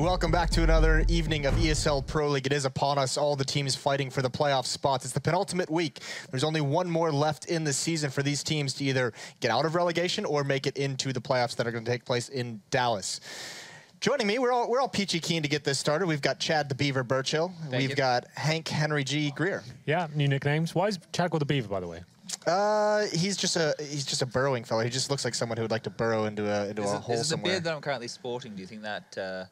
Welcome back to another evening of ESL Pro League. It is upon us, all the teams fighting for the playoff spots. It's the penultimate week. There's only one more left in the season for these teams to either get out of relegation or make it into the playoffs that are going to take place in Dallas. Joining me, we're all peachy keen to get this started. We've got Chad the Beaver Burchill. We've got Hank Henry G. Greer. Yeah, new nicknames. Why is Chad called the Beaver, by the way? He's just a burrowing fellow. He just looks like someone who would like to burrow into a hole Is it the somewhere. beard that I'm currently sporting? Do you think that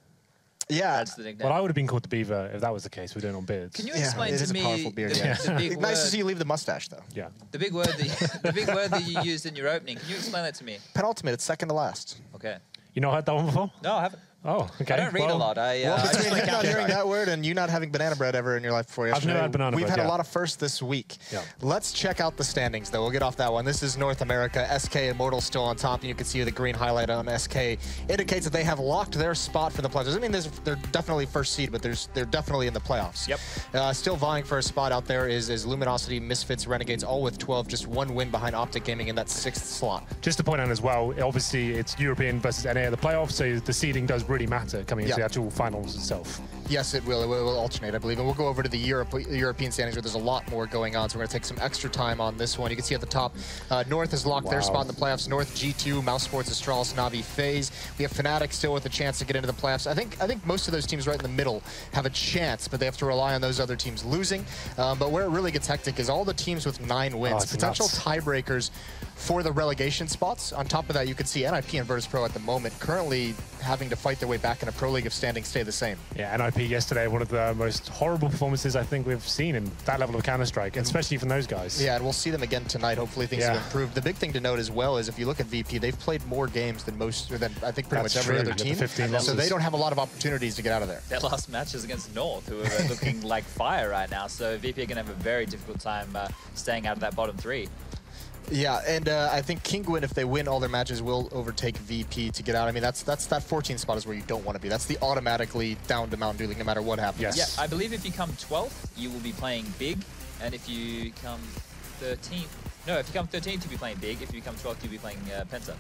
yeah, adds the nickname? Well, I would have been called the Beaver if that was the case. We're doing on beards. Can you explain to me a powerful beard, the big nice word, to see you leave the mustache, though. Yeah. the big word that you used in your opening? Can you explain that to me? Penultimate, it's second to last. Okay. You not heard that one before? No, I haven't. Oh, okay. I don't read a lot. Well, between you not hearing that word and you not having banana bread ever in your life before yesterday, I've never had banana we've bread, had a lot of firsts this week. Yeah. Let's check out the standings, though. We'll get off that one. This is North America. SK Immortal still on top, and you can see the green highlight on SK indicates that they have locked their spot for the playoffs. I mean, they're definitely first seed, but they're definitely in the playoffs. Yep. Still vying for a spot out there is Luminosity, Misfits, Renegades, all with 12, just one win behind Optic Gaming in that 6th slot. Just to point out as well, obviously it's European versus NA in the playoffs, so the seeding does really matter coming into the actual finals itself. Yes, it will. It will alternate, I believe. And we'll go over to the European standings where there's a lot more going on. So we're going to take some extra time on this one. You can see at the top, North has locked their spot in the playoffs. North, G2, Mousesports, Astralis, Na'Vi, FaZe. We have Fnatic still with a chance to get into the playoffs. I think most of those teams right in the middle have a chance, but they have to rely on those other teams losing. But where it really gets hectic is all the teams with 9 wins. Potential tiebreakers for the relegation spots. On top of that, you can see NIP and Virtus.pro at the moment currently having to fight their way back in a Pro League if standings stay the same. Yeah, NIP yesterday, one of the most horrible performances I think we've seen in that level of Counter-Strike, especially from those guys. Yeah, and we'll see them again tonight. Hopefully things have improved. The big thing to note as well is if you look at VP, they've played more games than I think pretty much every other team. 15 so they don't have a lot of opportunities to get out of there. Their last match is against North, who are looking like fire right now. So VP are going to have a very difficult time staying out of that bottom 3. Yeah, and I think Kinguin, if they win all their matches, will overtake VP to get out. I mean, that's that 14th spot is where you don't want to be. That's the automatically down to Mountain Dew League no matter what happens. Yes. Yeah, I believe if you come 12th, you will be playing big, and if you come 13th, no, if you come 13th, you'll be playing big. If you come 12th, you'll be playing Penta.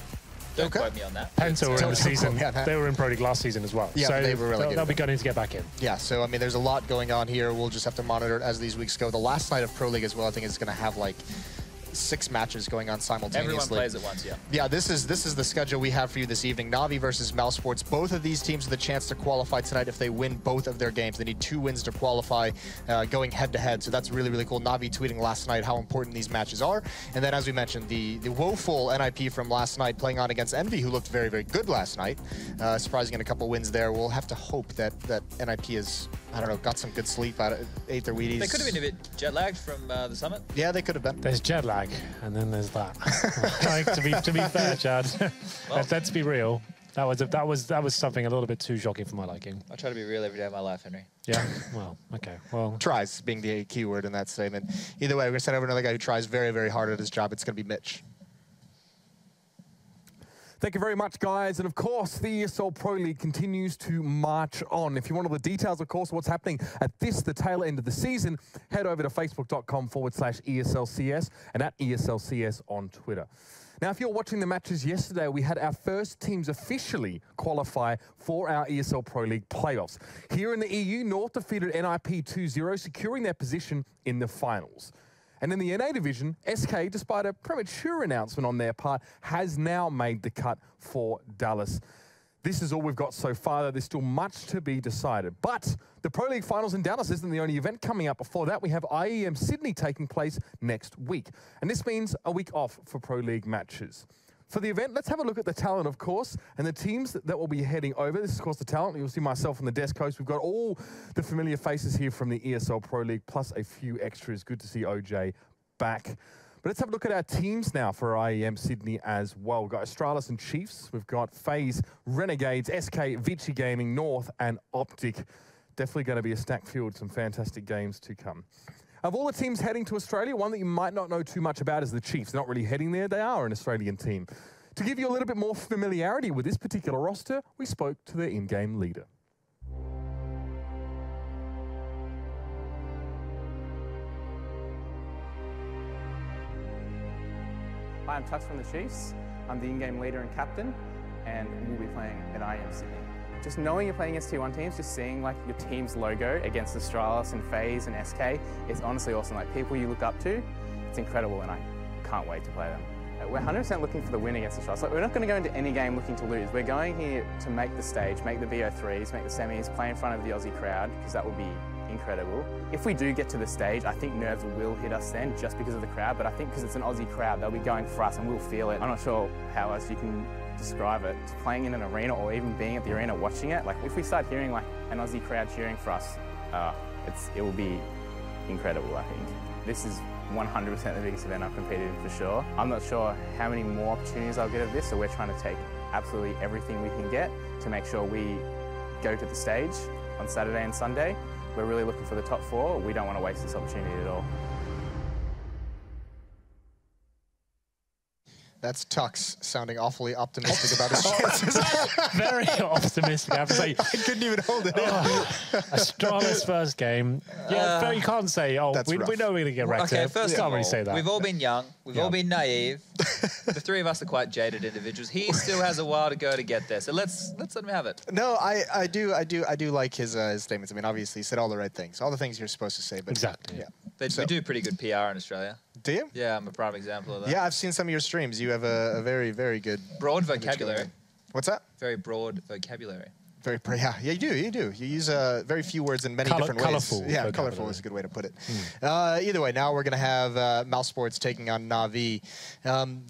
Don't quote me on that. Penta were in the season. They were in Pro League last season as well. Yeah, so they were really they'll be gunning to get back in. Yeah, so I mean, there's a lot going on here. We'll just have to monitor it as these weeks go. The last night of Pro League as well, I think is going to have like 6 matches going on simultaneously. Everyone plays at once, yeah. Yeah, this is the schedule we have for you this evening. Na'Vi versus Mousesports. Both of these teams have the chance to qualify tonight if they win both of their games. They need 2 wins to qualify going head-to-head, so that's really, really cool. Na'Vi tweeting last night how important these matches are. And then, as we mentioned, the woeful NIP from last night playing on against Envy, who looked very, very good last night. Surprising in a couple wins there. We'll have to hope that NIP is, I don't know, got some good sleep, ate their Wheaties. They could have been a bit jet-lagged from the summit. Yeah, they could have been. There's jet lag, and then there's that. Like, to be fair, Chad, well, let's be real. That was something a little bit too shocking for my liking. I try to be real every day of my life, Henry. Yeah. Well, okay. Well, tries being the key word in that statement. Either way, we're gonna send over another guy who tries very, very hard at his job. It's gonna be Mitch. Thank you very much, guys. And of course, the ESL Pro League continues to march on. If you want all the details, of course, what's happening at the tail end of the season, head over to facebook.com/ESLCS and at ESLCS on Twitter. Now, if you're watching the matches yesterday, we had our first teams officially qualify for our ESL Pro League playoffs. Here in the EU, North defeated NIP 2-0, securing their position in the finals. And in the NA division, SK, despite a premature announcement on their part, has now made the cut for Dallas. This is all we've got so far, though there's still much to be decided. But the Pro League Finals in Dallas isn't the only event coming up. Before that, we have IEM Sydney taking place next week. And this means a week off for Pro League matches. For the event, let's have a look at the talent, of course, and the teams that will be heading over. This is, of course, the talent. You'll see myself on the desk host. We've got all the familiar faces here from the ESL Pro League, plus a few extras. Good to see OJ back. But let's have a look at our teams now for IEM Sydney as well. We've got Astralis and Chiefs. We've got FaZe, Renegades, SK, Vici Gaming, North, and Optic. Definitely going to be a stacked field, some fantastic games to come. Of all the teams heading to Australia, one that you might not know too much about is the Chiefs. They're not really heading there. They are an Australian team. To give you a little bit more familiarity with this particular roster, we spoke to their in-game leader. Hi, I'm Tux from the Chiefs. I'm the in-game leader and captain, and we'll be playing at IEM Sydney. Just knowing you're playing against T1 teams, just seeing like your team's logo against Astralis and FaZe and SK is honestly awesome. Like people you look up to, it's incredible, and I can't wait to play them. We're 100% looking for the win against Astralis. Like, we're not going to go into any game looking to lose. We're going here to make the stage, make the VO3s, make the semis, play in front of the Aussie crowd, because that will be incredible. If we do get to the stage, I think nerves will hit us then just because of the crowd, but I think because it's an Aussie crowd, they'll be going for us and we'll feel it. I'm not sure how else you can describe it. Just playing in an arena or even being at the arena watching it, like if we start hearing like an Aussie crowd cheering for us, it will be incredible, I think. This is 100% the biggest event I've competed in for sure. I'm not sure how many more opportunities I'll get of this, so we're trying to take absolutely everything we can get to make sure we go to the stage on Saturday and Sunday. We're really looking for the top 4. We don't want to waste this opportunity at all. That's Tux sounding awfully optimistic about his chances. Very optimistic, I have to say. I couldn't even hold it in. Astralis first game. Yeah, you can't say, we know we're going to get wrecked. Okay, first of all, really say that. we've all been young. We've all been naive. The 3 of us are quite jaded individuals. He still has a while to go to get there, so let's let him have it. No, I do like his statements. I mean, obviously, he said all the right things, all the things you're supposed to say. But exactly. Yeah. We do pretty good PR in Australia. Do you? Yeah, I'm a prime example of that. Yeah, I've seen some of your streams. You have a very, very good... Broad vocabulary. What's that? Very broad vocabulary. Yeah, you do. You use very few words in many different ways. Colorful. Yeah, colorful is a good way to put it. Either way, now we're going to have Mousesports taking on Na'Vi.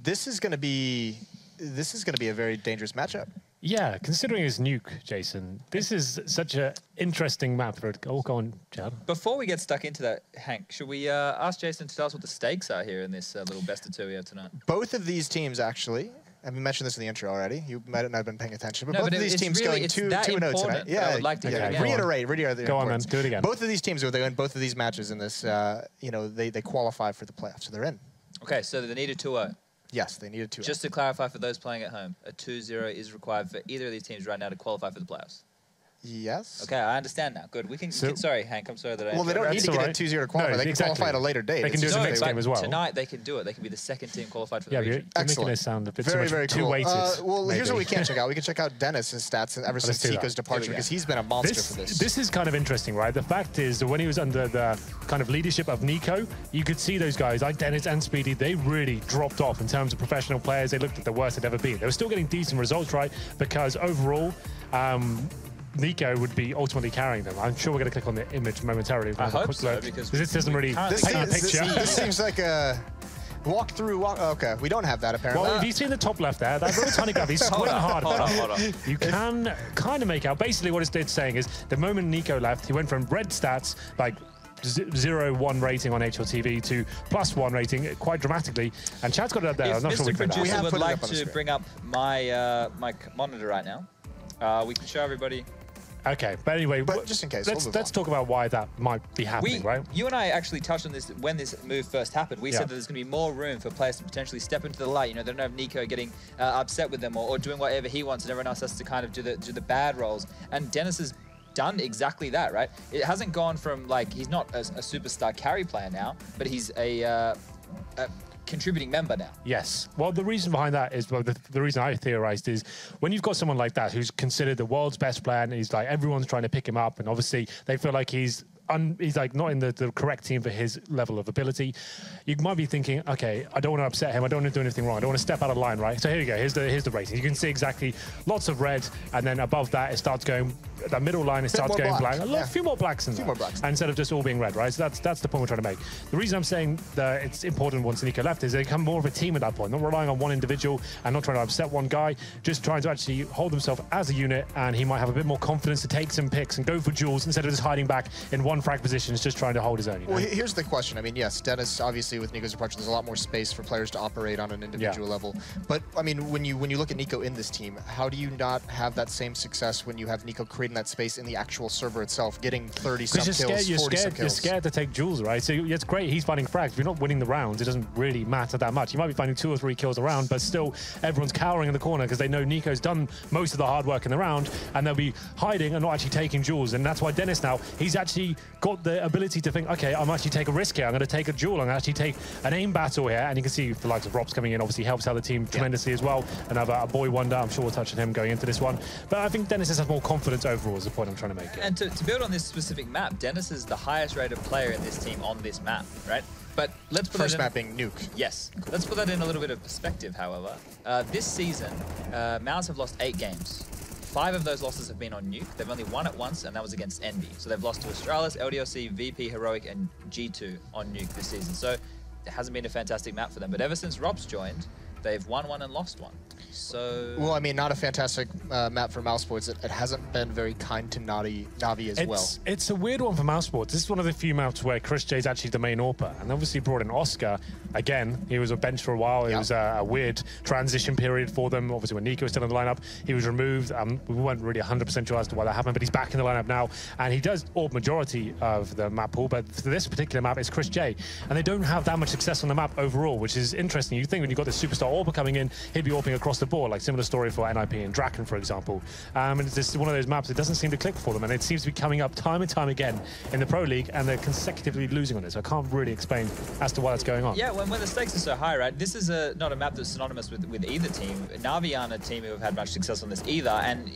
This is going to be a very dangerous matchup. Yeah, considering it's Nuke, Jason, this is such an interesting map for it. Oh, go on, Chad. Before we get stuck into that, Hank, should we ask Jason to tell us what the stakes are here in this little best of 2 we have tonight? Both of these teams, actually, I mentioned this in the intro already. You might not have been paying attention, but both of these teams going 2-0 tonight. Yeah, I would like to hear it again. Reiterate. Go on, man. Do it again. Both of these teams, they win both of these matches in this, they qualify for the playoffs, so they're in. Okay, so they need a 2-0. Yes, they needed 2-0. Just to clarify for those playing at home, a 2-0 is required for either of these teams right now to qualify for the playoffs. Yes. Okay, I understand now. Good. We can. Sorry, Hank. I'm sorry that I. Well, they don't need to get a 2-0 to qualify. They can qualify at a later date. They can do it the next game as well. Tonight they can do it. They can be the second team qualified for the region. You're making it sound a bit very too weighted. Well, here's what we can check out. We can check out Dennis's stats ever since Tico's departure, because he's been a monster for this. This is kind of interesting, right? The fact is that when he was under the kind of leadership of Nico, you could see those guys like Dennis and Speedy. They really dropped off in terms of professional players. They looked at the worst they'd ever been. They were still getting decent results, right? Because overall. Nico would be ultimately carrying them. I'm sure we're going to click on the image momentarily. I hope so, because this doesn't really paint a picture. This seems like a okay, we don't have that apparently. Well, if you see in the top left there, that little tiny guy, he's squinting hard. Hold on. You can kind of make out. Basically, what it's saying is the moment Nico left, he went from red stats, like 0-1 rating on HLTV to +1 rating quite dramatically. And Chad's got it up there. I'm not sure Mr. Producer would like to bring up my my monitor right now. We can show everybody. Okay, but anyway, just in case, let's talk about why that might be happening, right? You and I actually touched on this when this move first happened. We said that there's going to be more room for players to potentially step into the light. You know, they don't have Nico getting upset with them or doing whatever he wants, and everyone else has to kind of do the bad roles. And Dennis has done exactly that, right? It hasn't gone from, like, he's not a superstar carry player now, but he's a contributing member now. Yes. Well, the reason behind that is, well, the reason I theorized is when you've got someone like that who's considered the world's best player and he's like, everyone's trying to pick him up, and obviously they feel like he's like not in the correct team for his level of ability. You might be thinking, okay, I don't want to upset him. I don't want to do anything wrong. I don't want to step out of line, right? So here you go. Here's the rating. You can see exactly lots of red, and then above that it starts going. That middle line, it starts going black. A few more blacks in there. Instead of just all being red, right? So that's the point we're trying to make. The reason I'm saying that it's important once Nico left is they become more of a team at that point, not relying on one individual and not trying to upset one guy, just trying to actually hold himself as a unit, and he might have a bit more confidence to take some picks and go for duels instead of just hiding back in one frag position, just trying to hold his own. You know? Well, here's the question. I mean, yes, Dennis, obviously with Nico's departure, there's a lot more space for players to operate on an individual level. But I mean, when you look at Nico in this team, how do you not have that same success when you have Nico creating that space in the actual server itself, getting 30-some kills, 40-some kills? You're scared to take duels, right? So it's great he's finding frags. If you're not winning the rounds, it doesn't really matter that much. You might be finding 2 or 3 kills a round, but still everyone's cowering in the corner because they know Nico's done most of the hard work in the round, and they'll be hiding and not actually taking duels. And that's why Dennis now, he's actually got the ability to think, okay, I'm actually take a risk here. I'm going to take a duel. I'm going to actually take an aim battle here. And you can see the likes of Robs coming in obviously helps out the team tremendously as well. Another a boy wonder. I'm sure we'll touch on him going into this one. But I think Dennis has more confidence overall is the point I'm trying to make. And to build on this specific map, Dennis is the highest rated player in this team on this map, right? But let's put first map being Nuke. Yes. Let's put that in a little bit of perspective, however. This season, Mouse have lost 8 games. 5 of those losses have been on Nuke. They've only won it once, and that was against Envy. So they've lost to Astralis, LDLC, VP, Heroic, and G2 on Nuke this season. So it hasn't been a fantastic map for them. But ever since Robs joined, they've won 1 and lost 1. So... Well, I mean, not a fantastic map for Mousesports. It hasn't been very kind to Navi as well. It's a weird one for Mousesports. This is one of the few maps where Chris J's actually the main AWPer. And obviously brought in Oscar. Again, he was a bench for a while. It was a weird transition period for them. Obviously, when Nico was still in the lineup, he was removed. We weren't really 100% sure as to why that happened, but he's back in the lineup now. And he does AWP majority of the map pool. But for this particular map, it's Chris J. And they don't have that much success on the map overall, which is interesting. You think when you've got this superstar AWPer coming in, he'd be AWPing across the board, like similar story for NIP and Draken, for example. And it's just one of those maps that doesn't seem to click for them, and it seems to be coming up time and time again in the Pro League, and they're consecutively losing on it. So I can't really explain as to why that's going on. Yeah, when the stakes are so high, right? This is not a map that's synonymous with either team. Navi aren't a team who have had much success on this either, and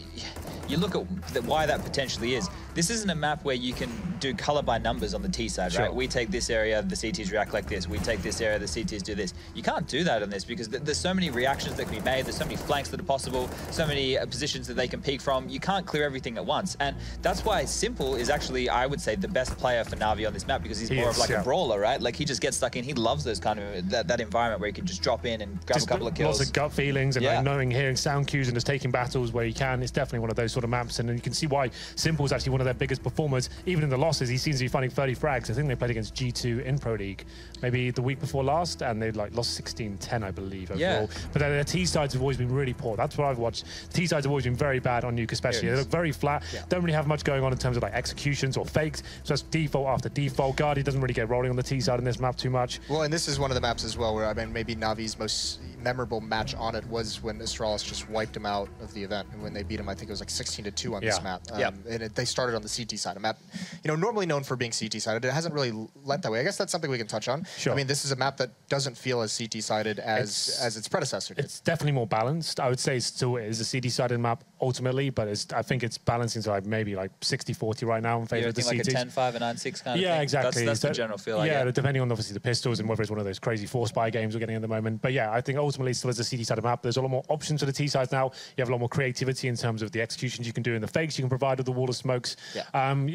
you look at why that potentially is. This isn't a map where you can do color by numbers on the T side, right? We take this area, the CTs react like this. We take this area, the CTs do this. You can't do that on this because there's so many reactions that can be made. There's so many flanks that are possible, so many positions that they can peek from. You can't clear everything at once. And that's why Simple is actually, I would say, the best player for Navi on this map because he's more of like a brawler, right? Like he just gets stuck in. He loves those kind of, that environment where he can just drop in and grab a couple of kills. Lots of gut feelings and like knowing, hearing sound cues and just taking battles where he can. It's definitely one of those sort of maps. And you can see why Simple is actually one of their biggest performers. Even in the losses, he seems to be finding 30 frags. I think they played against G2 in Pro League maybe the week before last, and they like lost 16-10, I believe, overall. But their T sides have always been really poor. That's what I've watched. The T sides have always been very bad on Nuke, especially. They look very flat. Don't really have much going on in terms of like executions or fakes. So that's default after default. Guardy doesn't really get rolling on the T side in this map too much. Well, and this is one of the maps as well where, I mean, maybe Navi's most memorable match on it was when Astralis just wiped him out of the event. And when they beat him, I think it was like 16-2 on this map. And they started on the CT side. A map, you know, normally known for being CT-sided. It hasn't really lent that way. I guess that's something we can touch on. I mean, this is a map that doesn't feel as CT-sided as its predecessor did. It's definitely more balanced. I would say it still is a CT-sided map ultimately, but I think it's balancing to like maybe like 60-40 right now in favor of the CTs. Like a 10-5 and 9-6 kind of thing? Yeah, exactly. That's the general feel, I get. Depending on obviously the pistols and whether it's one of those crazy force buy games we're getting at the moment. But yeah, I think ultimately still is a CT-sided map. There's a lot more options for the T-sides now. You have a lot more creativity in terms of the executions you can do and the fakes you can provide with the wall of smokes. And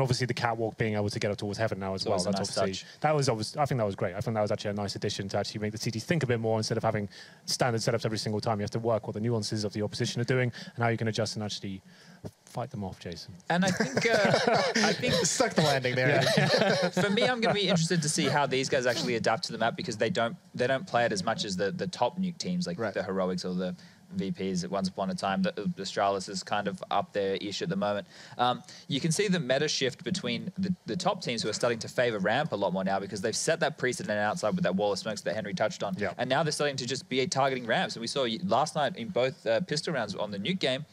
obviously the catwalk being able to get up towards heaven now as well. That's obviously I think that was great. I think that was actually a nice addition to actually make the CTs think a bit more instead of having standard setups every single time. You have to work what the nuances of the opposition are doing and how you can adjust and actually fight them off, Jason. And I think stuck the landing there. For me, I'm going to be interested to see how these guys actually adapt to the map because they don't play it as much as the top Nuke teams like the Heroics or the VPs at once upon a time. The Astralis is kind of up there-ish at the moment. You can see the meta shift between the top teams who are starting to favor ramp a lot more now because they've set that precedent outside with that wall of smokes that Henry touched on. And now they're starting to just be targeting ramps. And we saw last night in both pistol rounds on the Nuke game,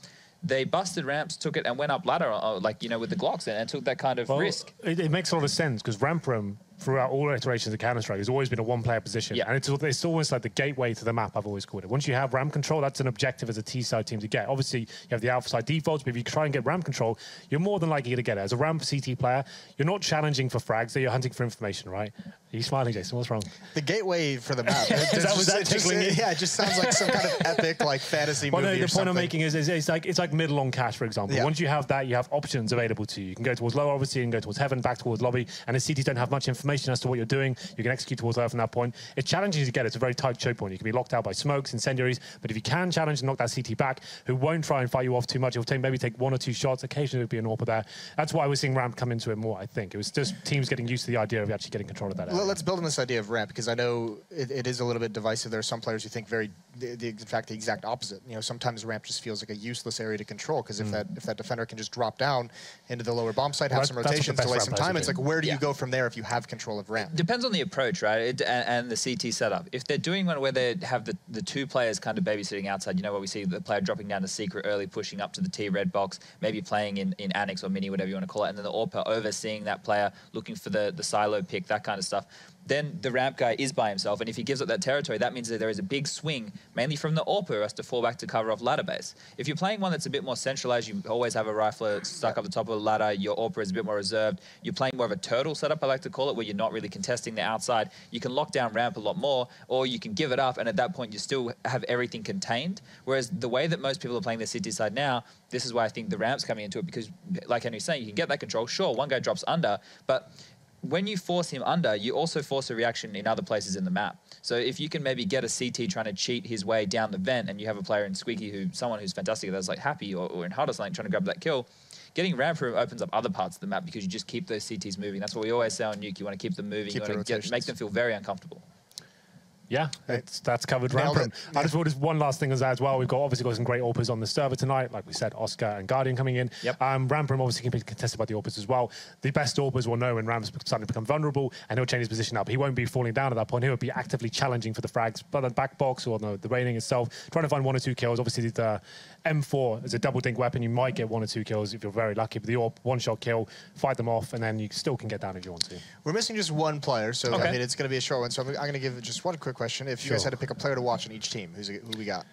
they busted ramps, took it, and went up ladder, like, you know, with the Glocks and took that kind of risk. It makes a lot of sense because ramp room, throughout all iterations of Counter-Strike, has always been a one-player position. And it's almost like the gateway to the map, I've always called it. Once you have ramp control, that's an objective as a T-side team to get. Obviously, you have the alpha side defaults, but if you try and get ramp control, you're more than likely to get it. As a ramp CT player, you're not challenging for frags, so you're hunting for information, right? Are you smiling, Jason? What's wrong? The gateway for the map. Was that tickling you? Yeah, it just sounds like some kind of epic, like, fantasy movie. No, the point I'm making is it's like middle on cash, for example. Once you have that, you have options available to you. You can go towards lower, obviously, you can go towards heaven, back towards lobby, and the CTs don't have much information as to what you're doing. You can execute towards lower from that point. It's challenging to get. It's a very tight choke point. You can be locked out by smokes, incendiaries, but if you can challenge and knock that CT back, who won't try and fight you off too much, he'll maybe take 1 or 2 shots. Occasionally, there'll be an AWPer there. That's why we're seeing ramp come into it more, I think. It was just teams getting used to the idea of actually getting control of that area. Let's build on this idea of ramp, because I know it is a little bit divisive. There are some players who think in fact, the exact opposite. You know, sometimes ramp just feels like a useless area to control, because if that defender can just drop down into the lower bomb site, have some rotations, delay some time, it's like, where do you go from there if you have control? control of ramp. Depends on the approach, right? And the CT setup. If they're doing one where they have the two players kind of babysitting outside, you know, where we see the player dropping down to secret early, pushing up to the T-red box, maybe playing in Annex or Mini, whatever you want to call it, and then the AWPer overseeing that player, looking for the silo pick, that kind of stuff, then the ramp guy is by himself, and if he gives up that territory, that means that there is a big swing, mainly from the AWPer, who has to fall back to cover off ladder base. If you're playing one that's a bit more centralized, you always have a rifler stuck up the top of the ladder, your AWPer is a bit more reserved, you're playing more of a turtle setup, I like to call it, where you're not really contesting the outside, you can lock down ramp a lot more, or you can give it up, and at that point you still have everything contained. Whereas the way that most people are playing the CT side now, this is why I think the ramp's coming into it, because like Henry's saying, you can get that control, sure, one guy drops under, but when you force him under, you also force a reaction in other places in the map. So if you can maybe get a CT trying to cheat his way down the vent, and you have a player in Squeaky, someone who's fantastic, that's like Happy or in Hard or something, trying to grab that kill, getting ramp room opens up other parts of the map because you just keep those CTs moving. That's what we always say on Nuke. You want to keep them moving. You want to make them feel very uncomfortable. Yeah, that's covered ramp room. I just thought just one last thing as well. We've obviously got some great AWPers on the server tonight. Like we said, Oscar and Guardian coming in. Yep. Ramp room obviously can be contested by the AWPers as well. The best AWPers will know when Ramp's starting to become vulnerable, and he'll change his position up. He won't be falling down at that point. He'll be actively challenging for the frags, but the back box or the raining itself, trying to find 1 or 2 kills. Obviously, the M4 is a double dink weapon. You might get 1 or 2 kills if you're very lucky. But the AWP, one-shot kill, fight them off, and then you still can get down if you want to. We're missing just one player, so I mean, it's going to be a short one. So I'm going to give just one quick question. If you guys had to pick a player to watch on each team, who we got?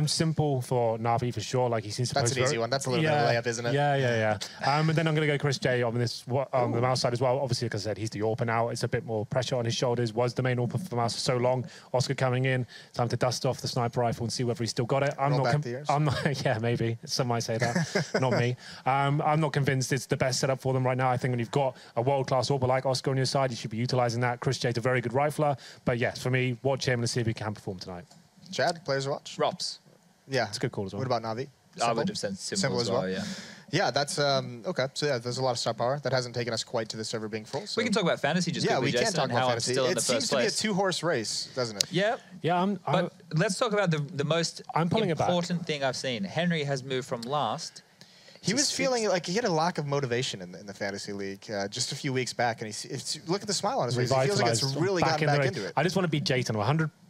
Simple for Na'Vi for sure. Like he seems to. That's an easy one. That's a little bit of a layup, isn't it? Yeah. And then I'm going to go Chris J on the Mouse side as well. Obviously, like I said, he's the AWPer now. It's a bit more pressure on his shoulders. Was the main AWPer for Mouse for so long. Oscar coming in, time to dust off the sniper rifle and see whether he's still got it. I'm not. Yeah, maybe some might say that. Not me. I'm not convinced it's the best setup for them right now. I think when you've got a world-class AWPer like Oscar on your side, you should be utilizing that. Chris J's a very good rifler, but yes, for me, watch him and see if he can perform tonight. Chad, players to watch? Rops. Yeah. It's a good call as well. What about Na'Vi? I would have said simple as well, yeah. Yeah, that's, okay. So yeah, there's a lot of star power. That hasn't taken us quite to the server being full. So. We can talk about fantasy just quickly, Jason, talk about fantasy. It seems to be a 2-horse race, doesn't it? Yeah. Yeah, but let's talk about the most important thing I've seen. Henry has moved from last. He was feeling like he had a lack of motivation in the fantasy league just a few weeks back, and look at the smile on his face. He feels like it's really gotten back into it. I just want to beat Jayton.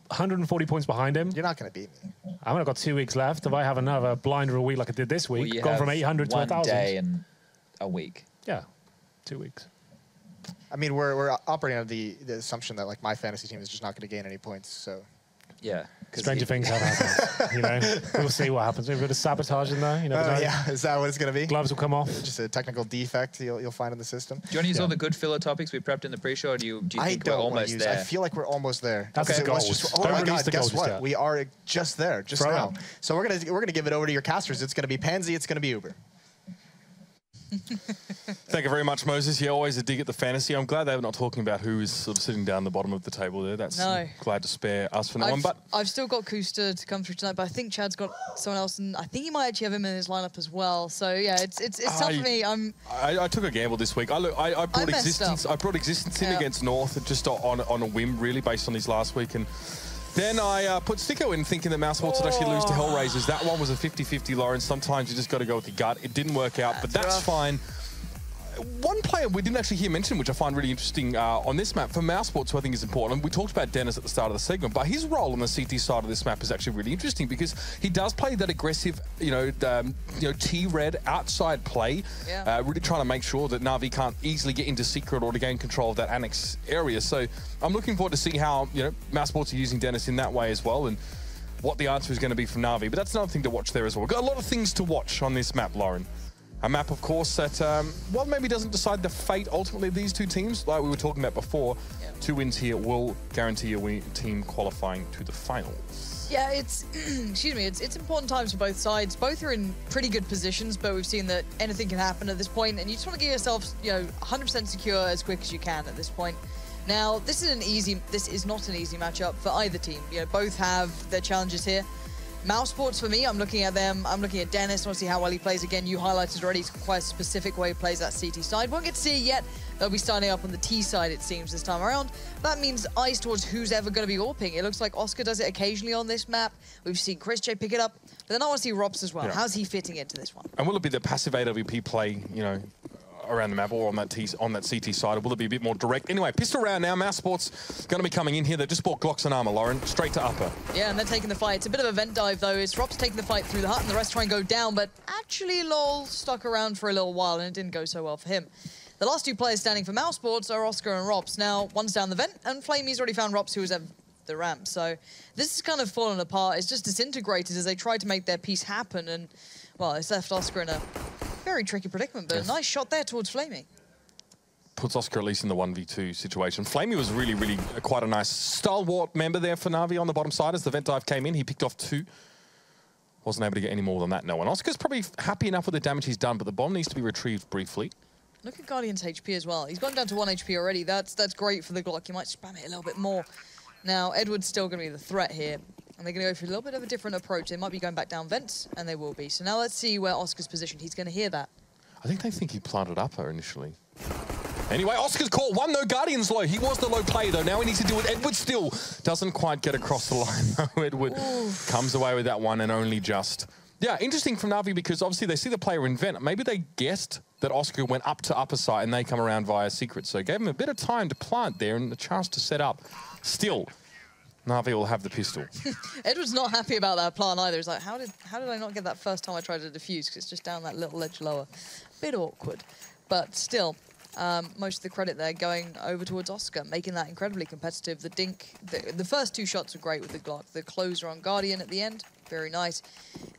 140 points behind him. You're not going to beat me. I've only got 2 weeks left. If I have another blind or a week like I did this week, gone from 800 to 1,000. 1 day and a week. Yeah, 2 weeks. I mean, we're operating on the assumption that like my fantasy team is just not going to gain any points. So yeah, stranger things have happened. You know, we'll see what happens. Maybe a bit of sabotage in there. You never know. Yeah, is that what it's going to be? Gloves will come off. Just a technical defect you'll find in the system. Do you want to use all the good filler topics we prepped in the pre-show, or do you think we're almost there? I feel like we're almost there. That's the goal. Oh my God! Guess what? We are just there, just now. So we're gonna give it over to your casters. It's gonna be Pansy. It's gonna be Uber. Thank you very much, Moses. Yeah, always a dig at the fantasy. I'm glad they're not talking about who is sort of sitting down the bottom of the table there. That's glad to spare us from that one. But I've still got Kusta to come through tonight, but I think Chad's got someone else, and I think he might actually have him in his lineup as well. So yeah, it's tough for me. I took a gamble this week. I brought existence. I brought existence in against North just on a whim, really, based on his last week. And then I put Sticko in thinking that Mousesports would actually lose to Hellraisers. That one was a 50-50, Lawrence. Sometimes you just got to go with your gut. It didn't work out, but that's fine. One player we didn't actually hear mentioned, which I find really interesting on this map for Mousesports, who I think is important. And we talked about Dennis at the start of the segment, but his role on the CT side of this map is actually really interesting because he does play that aggressive, T-red outside play, really trying to make sure that Na'Vi can't easily get into secret or to gain control of that annex area. So I'm looking forward to see how Mousesports are using Dennis in that way as well, and what the answer is going to be from Na'Vi. But that's another thing to watch there as well. We've got a lot of things to watch on this map, Lauren. A map, of course, that, maybe doesn't decide the fate, ultimately, of these two teams. Like we were talking about before, 2 wins here will guarantee a team qualifying to the finals. Yeah, it's, excuse me, it's important times for both sides. Both are in pretty good positions, but we've seen that anything can happen at this point, and you just want to get yourself, 100% secure as quick as you can at this point. Now, this is not an easy matchup for either team. Both have their challenges here. Mousesports, for me, I'm looking at them. I'm looking at Dennis. I want to see how well he plays again. You highlighted already. It's quite a specific way he plays that CT side. Won't get to see it yet. They'll be starting up on the T side, it seems, this time around. That means eyes towards who's ever going to be AWPing. It looks like Oscar does it occasionally on this map. We've seen Chris J pick it up. But then I want to see Robs as well. How's he fitting into this one? And will it be the passive AWP play, around the map or on that CT side, or will it be a bit more direct? Anyway, pistol round now. Mousesports going to be coming in here. They just bought Glocks and armor, Lauren, straight to upper. Yeah, and they're taking the fight. It's a bit of a vent dive, though. It's Rop's taking the fight through the hut, and the rest try and go down, but actually, LOL stuck around for a little while, and it didn't go so well for him. The last two players standing for Mousesports are Oscar and Rops. Now, one's down the vent, and Flamey's already found Rops, who was at the ramp. So this is kind of fallen apart. It's just disintegrated as they tried to make their piece happen, and, well, it's left Oscar in a very tricky predicament, but a nice shot there towards Flamey. Puts Oscar at least in the 1v2 situation. Flamey was really quite a nice stalwart member there for Na'Vi on the bottom side as the vent dive came in. He picked off 2. Wasn't able to get any more than that, no one. Oscar's probably happy enough with the damage he's done, but the bomb needs to be retrieved briefly. Look at Guardian's HP as well. He's gone down to 1 HP already. That's great for the Glock. You might spam it a little bit more. Now, Edward's still going to be the threat here. And they're going to go for a little bit of a different approach. They might be going back down vents, and they will be. So now let's see where Oscar's positioned. He's going to hear that. I think they think he planted upper initially. Anyway, Oscar's caught one, though. Guardian's low. He was the low play, though. Now he needs to deal with Edward still. Doesn't quite get across the line, though. Edward comes away with that one and only just. Yeah, interesting from Na'Vi because obviously they see the player in vent. Maybe they guessed that Oscar went up to upper side and they come around via secret. So gave him a bit of time to plant there and a chance to set up. Still, Na'Vi will have the pistol. Edward's not happy about that plant either. He's like, how did I not get that first time I tried to defuse? Because it's just down that little ledge lower. Bit awkward. But still, most of the credit there going over towards Oscar, making that incredibly competitive. The dink, the first 2 shots are great with the Glock. The closer on Guardian at the end, very nice.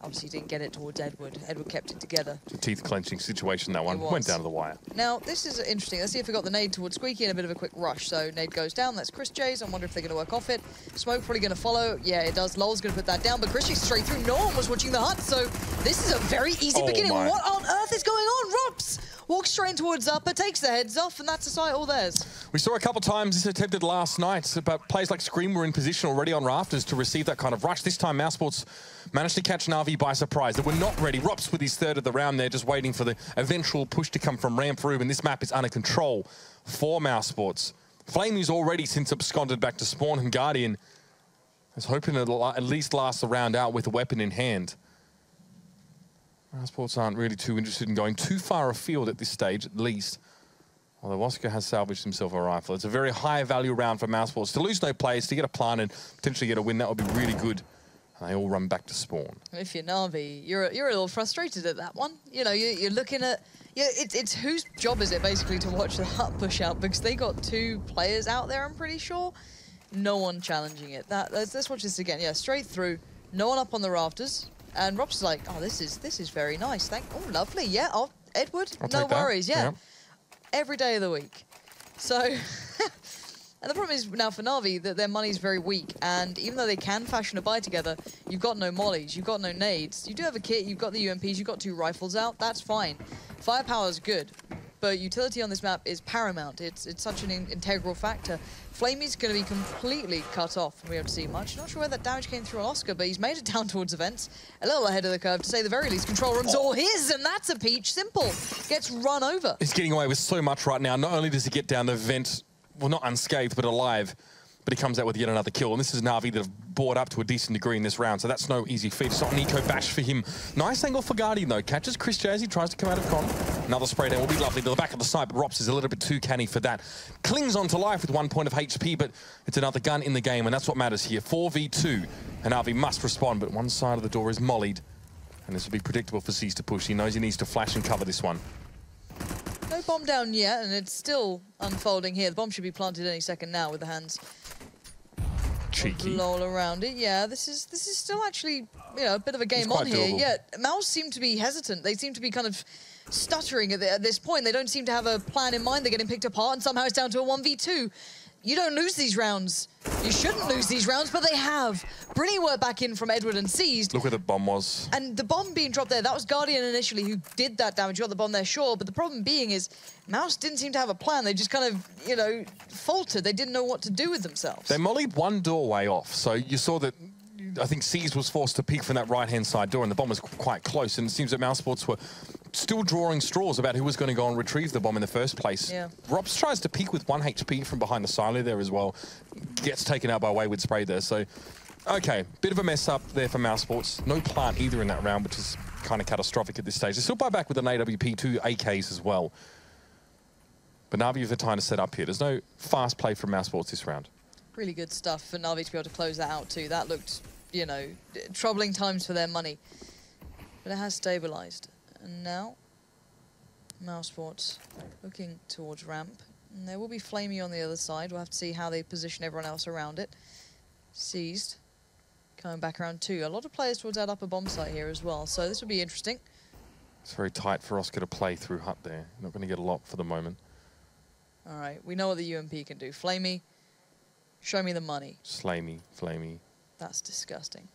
Obviously didn't get it towards Edward. Edward kept it together. It's a teeth-clenching situation, that one. Went down to the wire. Now, this is interesting. Let's see if we got the nade towards Squeaky and a bit of a quick rush. So, nade goes down. That's Chris J's. I wonder if they're going to work off it. Smoke probably going to follow. Yeah, it does. Lol's going to put that down, but Chris J's straight through. No one was watching the hut, so this is a very easy beginning. My. What on earth is going on? Rops walks straight towards upper, takes the heads off, and that's the sight all theirs. We saw a couple times this attempted last night, but players like Scream were in position already on rafters to receive that kind of rush. This time, Mousesports managed to catch Na'Vi by surprise. They were not ready. Rops with his 3rd of the round there, just waiting for the eventual push to come from Ramp Rube, and this map is under control for Mousesports. Flamey's already since absconded back to spawn, and Guardian is hoping to at least last the round out with a weapon in hand. Mousesports aren't really too interested in going too far afield at this stage, at least. Although Oscar has salvaged himself a rifle. It's a very high value round for Mousesports. To lose no players, to get a plant and potentially get a win, that would be really good. And they all run back to spawn. If you're Na'Vi, you're a little frustrated at that one. You know, you're looking at... Yeah, it's whose job is it basically to watch the hut push out? Because they got 2 players out there, I'm pretty sure. No one challenging it. Let's watch this again. Yeah, straight through. No one up on the rafters. And Rob's like, oh, this is very nice. Oh, lovely. Yeah, Edward, no worries. Yeah. Every day of the week. So, and the problem is now for Na'Vi that their money's very weak. And even though they can fashion a buy together, you've got no mollies, you've got no nades. You do have a kit, you've got the UMPs, you've got 2 rifles out. That's fine. Firepower's good. But utility on this map is paramount. It's such an integral factor. Flamey's going to be completely cut off, and we don't see much. Not sure where that damage came through on Oscar, but he's made it down towards events. A little ahead of the curve, to say the very least. Control room's all his, and that's a peach. Simple. Gets run over. He's getting away with so much right now. Not only does he get down the vent, well, not unscathed, but alive, but he comes out with yet another kill. And this is Na'Vi that have bought up to a decent degree in this round, so that's no easy feat. It's not an eco bash for him. Nice angle for Guardian, though. Catches Chris J as he tries to come out of con. Another spray down will be lovely to the back of the side, but Rops is a little bit too canny for that. Clings on to life with 1 point of HP, but it's another gun in the game, and that's what matters here. 4v2, and Na'Vi must respond, but one side of the door is mollied, and this will be predictable for C's to push. He knows he needs to flash and cover this one. No bomb down yet, and it's still unfolding here. The bomb should be planted any second now with the hands. Cheeky. Lol around it. Yeah, this is still actually, you know, a bit of a game on here. Doable. Yeah, Mouse seem to be hesitant. They seem to be kind of stuttering at this point. They don't seem to have a plan in mind. They're getting picked apart, and somehow it's down to a 1v2. You don't lose these rounds. You shouldn't lose these rounds, but they have. Brilliant work back in from Edward and Seized. Look where the bomb was. And the bomb being dropped there, that was Guardian initially who did that damage. You got the bomb there, sure, but the problem being is Mouse didn't seem to have a plan. They just kind of, you know, faltered. They didn't know what to do with themselves. They mollied one doorway off, so you saw that I think Seized was forced to peek from that right-hand side door, and the bomb was quite close, and it seems that Mousesports were still drawing straws about who was going to go and retrieve the bomb in the first place. Yeah. Rops tries to peek with 1 HP from behind the silo there as well. Gets taken out by Wayward Spray there, so... Okay, bit of a mess up there for Mousesports. No plant either in that round, which is kind of catastrophic at this stage. They still buy back with an AWP, 2 AKs as well. But Na'Vi have the time to set up here. There's no fast play from Mousesports this round. Really good stuff for Na'Vi to be able to close that out too. That looked, you know, troubling times for their money. But it has stabilized. And now, Mousesports looking towards ramp. And there will be Flamey on the other side. We'll have to see how they position everyone else around it. Seized. Coming back around too. A lot of players towards that upper bomb site here as well. So this will be interesting. It's very tight for Oscar to play through Hut there. Not going to get a lot for the moment. All right, we know what the UMP can do. Flamey, show me the money. Slamey, Flamey. That's disgusting.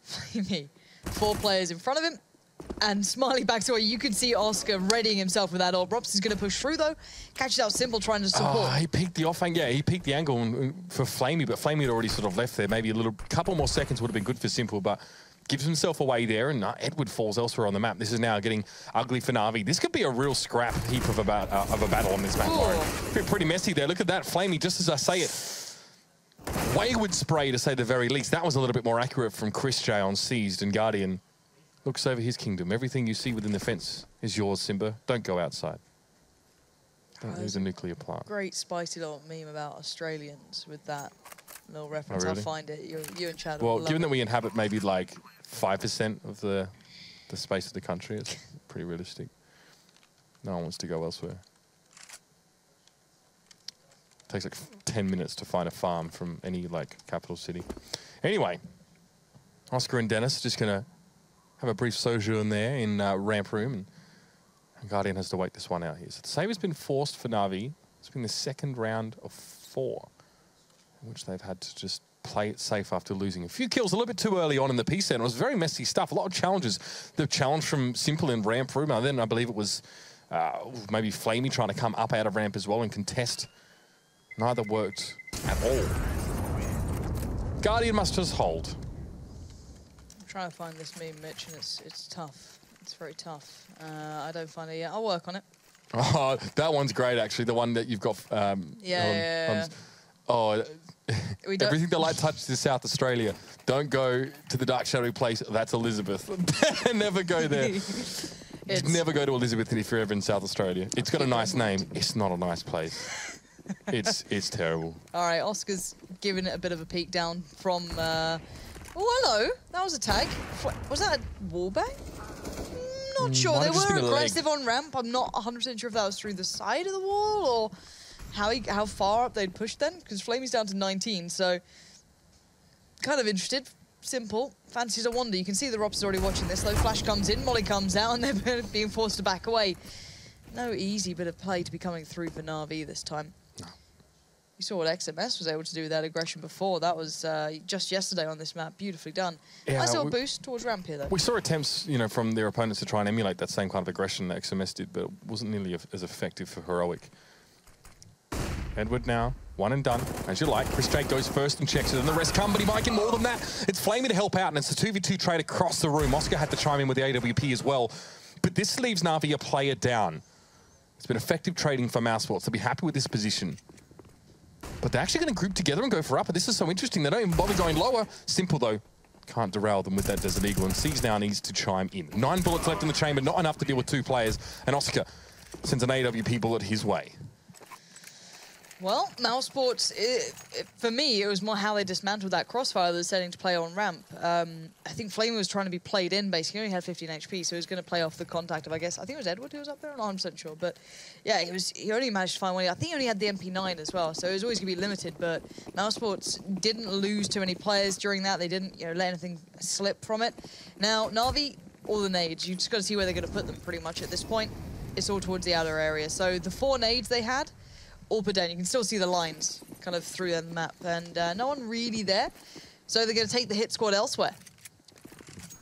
Flamey, 4 players in front of him, and Smiley backs away. You can see Oscar readying himself with that ult. Rops is going to push through though. Catches out Simple trying to support. Oh, he peeked the off angle. Yeah, he peeked the angle for Flamey, but Flamey had already sort of left there. Maybe a couple more seconds would have been good for Simple, but gives himself away there, and Edward falls elsewhere on the map. This is now getting ugly for Na'Vi. This could be a real scrap heap of a battle on this map. Pretty messy there. Look at that. Flamey, just as I say it. Wayward spray, to say the very least. That was a little bit more accurate from Chris J on Seized, and Guardian looks over his kingdom. Everything you see within the fence is yours, Simba. Don't go outside. Don't leave the nuclear plant. Great spicy little meme about Australians with that little reference. Oh, really? I'll find it. You and Chad. Well, given that we inhabit maybe like 5% of the space of the country, it's pretty realistic. No one wants to go elsewhere. It takes like 10 minutes to find a farm from any like capital city. Anyway, Oscar and Dennis are just gonna have a brief sojourn there in ramp room, and Guardian has to wait this one out here. So the save has been forced for Na'Vi. It's been the second round of 4, in which they've had to just play it safe after losing a few kills a little bit too early on in the piece. And it was very messy stuff. A lot of challenges. The challenge from Simple in ramp room, and then I believe it was maybe Flamey trying to come up out of ramp as well and contest. Neither worked at all. Guardian must just hold. I'm trying to find this meme, Mitch, and it's tough. It's very tough. I don't find it yet. I'll work on it. Oh, that one's great, actually. The one that you've got. Yeah. Oh, everything the light touches is South Australia. Don't go to the dark shadowy place. That's Elizabeth. Never go there. Just never go to Elizabeth if you're ever in South Australia. It's got a nice name. It's not a nice place. It's terrible. All right, Oscar's giving it a bit of a peek down from... oh, hello. That was a tag. Was that a wallbang? Not sure. They were aggressive on ramp. I'm not 100% sure if that was through the side of the wall or how far up they'd pushed then, because Flamey's down to 19, so kind of interested. Simple. Fancies a wonder. You can see the Rops is already watching this. Low flash comes in, Molly comes out, and they're being forced to back away. No easy bit of play to be coming through for Na'Vi this time. No. You saw what XMS was able to do with that aggression before. That was just yesterday on this map. Beautifully done. Yeah, nice little boost towards ramp here, though. We saw attempts, you know, from their opponents to try and emulate that same kind of aggression that XMS did, but it wasn't nearly as effective for Heroic. Edward now, one and done, as you like. Chris Jake goes first and checks it, and the rest come, but he might get more than that. It's Flamey to help out, and it's a 2v2 trade across the room. Oscar had to chime in with the AWP as well. But this leaves Na'Vi a player down. It's been effective trading for Mousesports. They'll be happy with this position. But they're actually going to group together and go for upper. This is so interesting. They don't even bother going lower. Simple, though. Can't derail them with that Desert Eagle, and Seas now needs to chime in. 9 bullets left in the chamber, not enough to deal with 2 players, and Oscar sends an AWP bullet his way. Well, Mousesports, for me, it was more how they dismantled that crossfire that was setting to play on ramp. I think Flamey was trying to be played in, basically. He only had 15 HP, so he was going to play off the contact of, I think it was Edward who was up there. I'm not 100% sure. But yeah, he only managed to find one. I think he only had the MP9 as well, so it was always going to be limited. But Mousesports didn't lose too many players during that. They didn't let anything slip from it. Now, Na'Vi, all the nades, you just got to see where they're going to put them pretty much at this point. It's all towards the outer area. So the 4 nades they had, all put down. You can still see the lines kind of through the map, and no one really there. So they're going to take the hit squad elsewhere.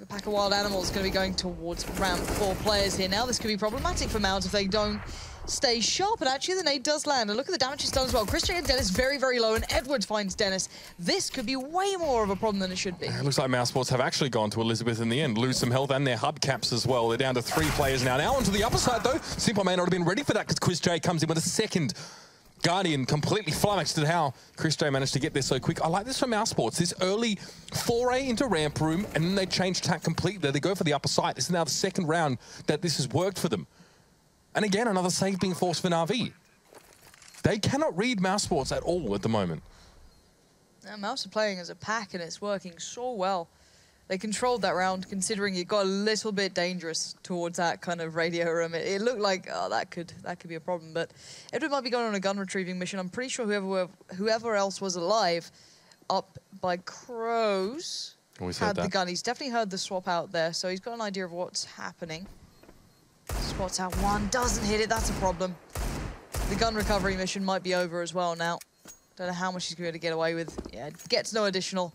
The pack of wild animals is going to be going towards ramp. 4 players here now. This could be problematic for Mounds if they don't stay sharp. And actually, the nade does land. And look at the damage he's done as well. Christian and Dennis very, very low, and Edwards finds Dennis. This could be way more of a problem than it should be. It looks like Mousesports have actually gone to Elizabeth in the end. Lose some health and their hubcaps as well. They're down to 3 players now. Now onto the upper side, though. Simple may not have been ready for that because Chris J comes in with a second. Guardian completely flummoxed at how Chris J managed to get there so quick. I like this from Mousesports. This early foray into ramp room, and then they change tack completely. They go for the upper side. This is now the second round that this has worked for them. And again, another save being forced for Na'Vi. They cannot read Mousesports at all at the moment. Now, Mouse are playing as a pack, and it's working so well. They controlled that round, considering it got a little bit dangerous towards that kind of radio room. It looked like, oh, that could be a problem. But Edward might be going on a gun retrieving mission. I'm pretty sure whoever else was alive up by Crows had the gun. He's definitely heard the swap out there, so he's got an idea of what's happening. Spots out one, doesn't hit it. That's a problem. The gun recovery mission might be over as well now. Don't know how much he's going to be able to get away with. Yeah, gets no additional.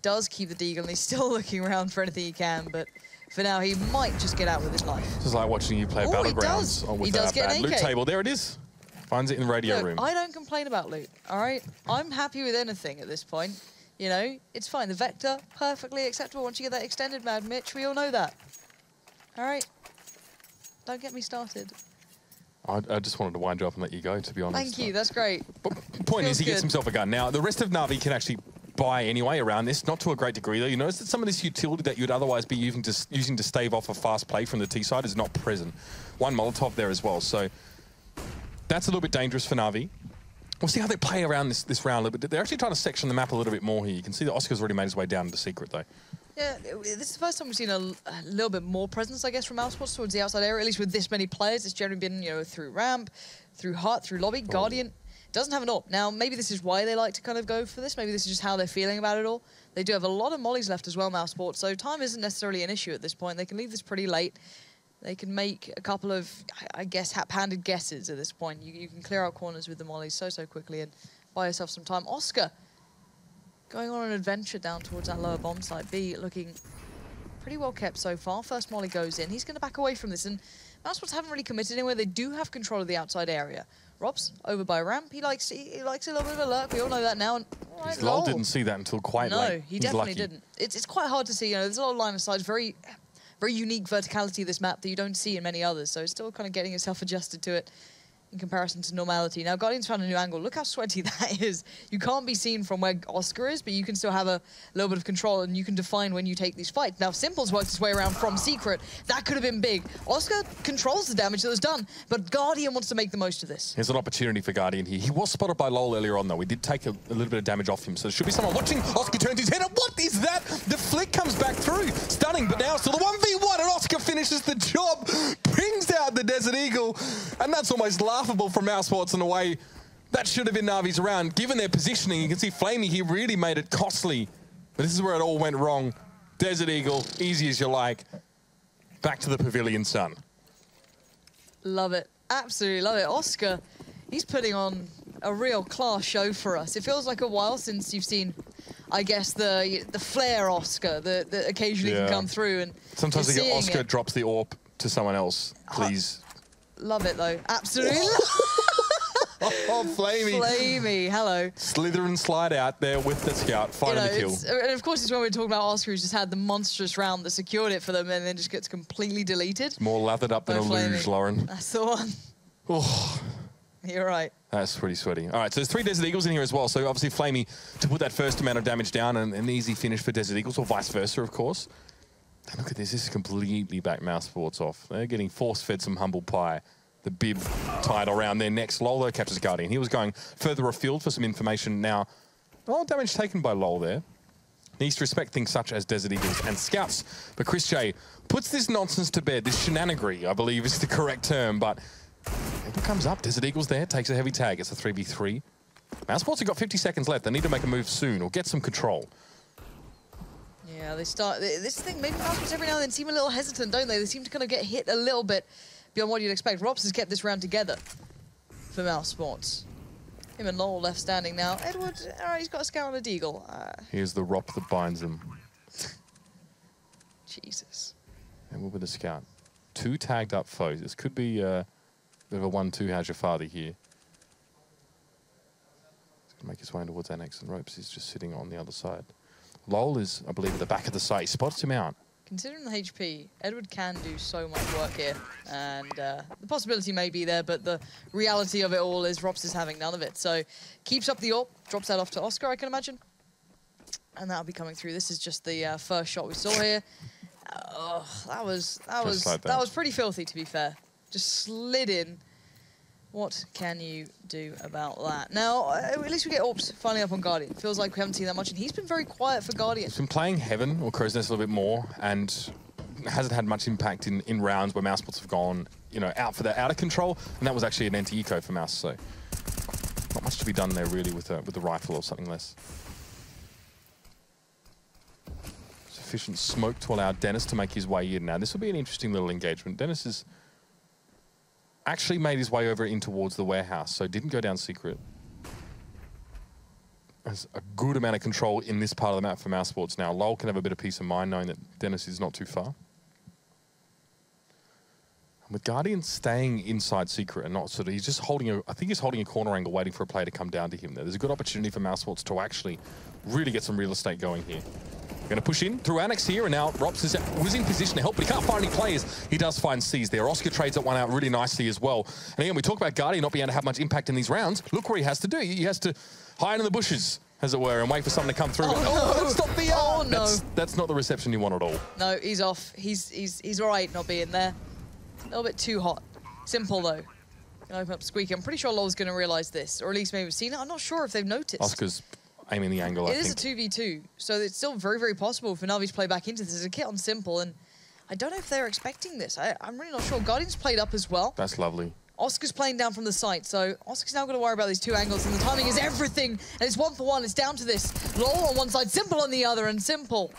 Does keep the deagle, and he's still looking around for anything he can, but for now, he might just get out with his life. This is like watching you play Battlegrounds with a bad loot table. There it is. Finds it in the radio room. I don't complain about loot, all right? I'm happy with anything at this point. You know, it's fine. The Vector, perfectly acceptable once you get that extended Mad Mitch. We all know that. All right? Don't get me started. I just wanted to wind you up and let you go, to be honest. Thank you, that's great. But the point is, he gets himself a gun. Now, the rest of Na'Vi can actually buy anyway around this, not to a great degree, though. You notice that some of this utility that you'd otherwise be using to stave off a fast play from the T side is not present. One Molotov there as well, so that's a little bit dangerous for Na'Vi. We'll see how they play around this round a little bit. They're actually trying to section the map a little bit more here. You can see that Oscar's already made his way down to Secret, though. Yeah, this is the first time we've seen a little bit more presence, I guess, from Mousesports towards the outside area, at least with this many players. It's generally been, you know, through ramp, through hut, through lobby. Guardian doesn't have an AWP. Now, maybe this is why they like to kind of go for this. Maybe this is just how they're feeling about it all. They do have a lot of mollies left as well, Mousesports, so time isn't necessarily an issue at this point. They can leave this pretty late. They can make a couple of, I guess, hap-handed guesses at this point. You can clear out corners with the mollies so quickly and buy yourself some time. Oscar going on an adventure down towards that lower bomb site. B looking pretty well kept so far. First molly goes in. He's going to back away from this, and Mousesports haven't really committed anywhere. They do have control of the outside area. Rob's over by ramp. He likes a little bit of a lurk. We all know that now. And right, Lol didn't see that until quite late. No, he definitely didn't. It's quite hard to see. You know, there's a lot of line of sight. It's very unique verticality of this map that you don't see in many others. So it's still kind of getting yourself adjusted to it in comparison to normality. Now, Guardian's found a new angle. Look how sweaty that is. You can't be seen from where Oscar is, but you can still have a little bit of control, and you can define when you take these fights. Now, Simple's worked his way around from Secret. That could have been big. Oscar controls the damage that was done, but Guardian wants to make the most of this. Here's an opportunity for Guardian here. He was spotted by Lol earlier on, though. We did take a little bit of damage off him, so there should be someone watching. Oscar turns his head up. What is that? The flick comes back through. Stunning, but now still the 1v1, and Oscar finishes the job. Brings out the Desert Eagle, and that's almost laughable from Mousesports in a way. That should have been Na'Vi's round. Given their positioning, you can see Flamey, he really made it costly. But this is where it all went wrong. Desert Eagle, easy as you like. Back to the pavilion, son. Love it. Absolutely love it. Oscar, he's putting on a real class show for us. It feels like a while since you've seen, I guess, the flair Oscar that occasionally can come through. And sometimes they get Oscar drops the AWP to someone else, please. Love it, though. Absolutely. Oh, Flamey. Flamey, hello. Slither and slide out there with the scout, finding the kill. And of course, it's when we're talking about Oscar, who's just had the monstrous round that secured it for them and then just gets completely deleted. It's more lathered up than a luge, Lauren. That's the one. Oh. You're right. That's pretty sweaty. All right, so there's 3 Desert Eagles in here as well. So obviously Flamey to put that first amount of damage down, and an easy finish for Desert Eagles, or vice versa, of course. And look at this. This is completely back Mousesports off. They're getting force-fed some humble pie. The bib tied around their necks. Lol, though, captures Guardian. He was going further afield for some information. Now, all damage taken by Lol there. Needs to respect things such as Desert Eagles and Scouts. But Chris J puts this nonsense to bed. This shenanigery, I believe, is the correct term. But it comes up. Desert Eagles there, takes a heavy tag. It's a 3v3. Mousesports have got 50 seconds left. They need to make a move soon or get some control. Yeah, they start... This thing, maybe Mousesports every now and then seem a little hesitant, don't they? They seem to kind of get hit a little bit beyond what you'd expect. Robs has kept this round together for Mousesports. Him and Lowell left standing now. Edward, all right, he's got a scout on a deagle. Here's the rope that binds them. Jesus. And we'll be the scout. 2 tagged up foes. This could be a bit of a 1-2 how's your father here. He's going to make his way in towards Annex, and Ropes is just sitting on the other side. Lowell is, I believe, at the back of the site. He spots him out. Considering the HP, Edward can do so much work here, and the possibility may be there, but the reality of it all is Rops is having none of it. So keeps up the AWP, drops that off to Oscar, I can imagine, and that'll be coming through. This is just the first shot we saw here. Oh, that was pretty filthy, to be fair. Just slid in What can you do about that? Now, at least we get Orps finally up on Guardian. Feels like we haven't seen that much, and he's been very quiet for Guardian. He's been playing Heaven or Crow's Nest a little bit more, and hasn't had much impact in rounds where Mousesports have gone, you know, out of control, and that was actually an anti-eco for Mouse, so not much to be done there really with the rifle or something less. Sufficient smoke to allow Dennis to make his way in. Now, this will be an interesting little engagement. Dennis has actually made his way over in towards the warehouse, so didn't go down secret. There's a good amount of control in this part of the map for Mousesports now. Lowell can have a bit of peace of mind knowing that Dennis is not too far. And with Guardian staying inside secret and not sort of, he's just holding I think he's holding a corner angle waiting for a player to come down to him there. There's a good opportunity for Mousesports to actually really get some real estate going here. Going to push in through Annex here, and now Rops was in position to help, but he can't find any players. He does find C's there. Oscar trades that one out really nicely as well. And again, we talk about Guardian not being able to have much impact in these rounds. Look what he has to do. He has to hide in the bushes, as it were, and wait for something to come through. Oh, no. Stop the Oh, no. That's not the reception you want at all. No, he's off. He's all right not being there. A little bit too hot. Simple, though. Gonna open up Squeaky. I'm pretty sure Lowell's going to realize this, or at least maybe seen it. I'm not sure if they've noticed. Oscar's aiming the angle, I think. It is a 2v2, so it's still very, very possible for Na'Vi to play back into this. There's a kit on Simple, and I don't know if they're expecting this. I'm really not sure. Guardian's played up as well. That's lovely. Oscar's playing down from the site, so Oscar's now going to worry about these two angles, and the timing is everything, and it's 1-for-1. It's down to this. Lowell on one side, Simple on the other, and Simple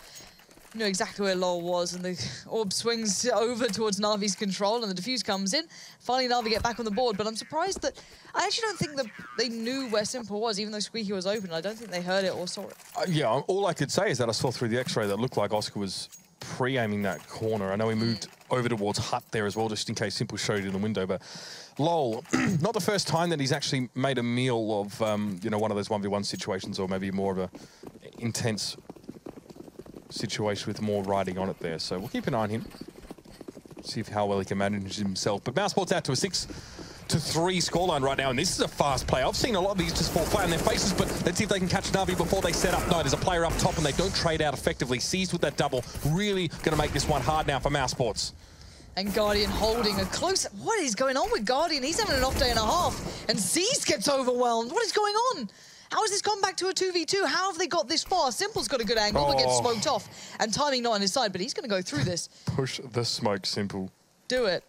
knew exactly where Lowell was, and the orb swings over towards Na'Vi's control, and the defuse comes in. Finally, Na'Vi get back on the board, but I'm surprised that I actually don't think that they knew where Simple was, even though Squeaky was open. I don't think they heard it or saw it. Yeah, all I could say is that I saw through the X-ray that looked like Oscar was pre-aiming that corner. I know he moved over towards Hut there as well, just in case Simple showed it in the window, but Lowell, not the first time that he's actually made a meal of, you know, one of those 1v1 situations, or maybe more of a intense situation with more riding on it there. So we'll keep an eye on him, see how well he can manage himself. But Mousesports out to a 6-3 scoreline right now, and this is a fast play. I've seen a lot of these just fall flat on their faces, but let's see if they can catch Na'Vi before they set up. No, there's a player up top, and they don't trade out effectively. Seized with that double, really going to make this one hard now for Mousesports. And Guardian holding a close... What is going on with Guardian? He's having an off day and a half, and C's gets overwhelmed. What is going on? How has this gone back to a 2v2? How have they got this far? Simple's got a good angle, but gets smoked off. And timing not on his side, but he's going to go through this. Push the smoke, Simple. Do it.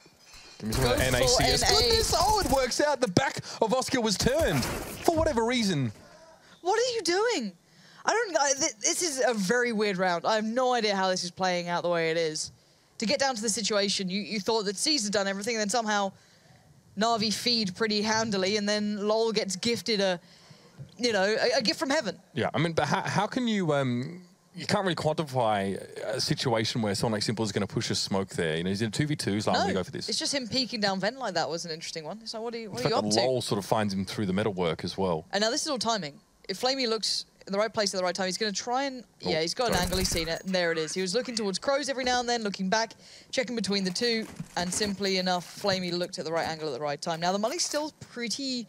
Give me some of the NACS. Goodness, oh, it works out. The back of Oscar was turned for whatever reason. What are you doing? This is a very weird round. I have no idea how this is playing out the way it is. To get down to the situation, you thought that C's had done everything, and then somehow Na'Vi feed pretty handily, and then Lowell gets gifted a gift from heaven. Yeah, I mean, but how can you... you can't really quantify a situation where someone like Simple is going to push a smoke there. You know, he's in a 2v2, he's like, I'm going to go for this. It's just him peeking down vent like that was an interesting one. It's like, what are you up to? Lowell sort of finds him through the metalwork as well. And now this is all timing. If Flamey looks in the right place at the right time, he's going to try and... Yeah, he's got an angle, he's seen it, and there it is. He was looking towards Crows every now and then, looking back, checking between the two, and simply enough, Flamey looked at the right angle at the right time. Now, the money's still pretty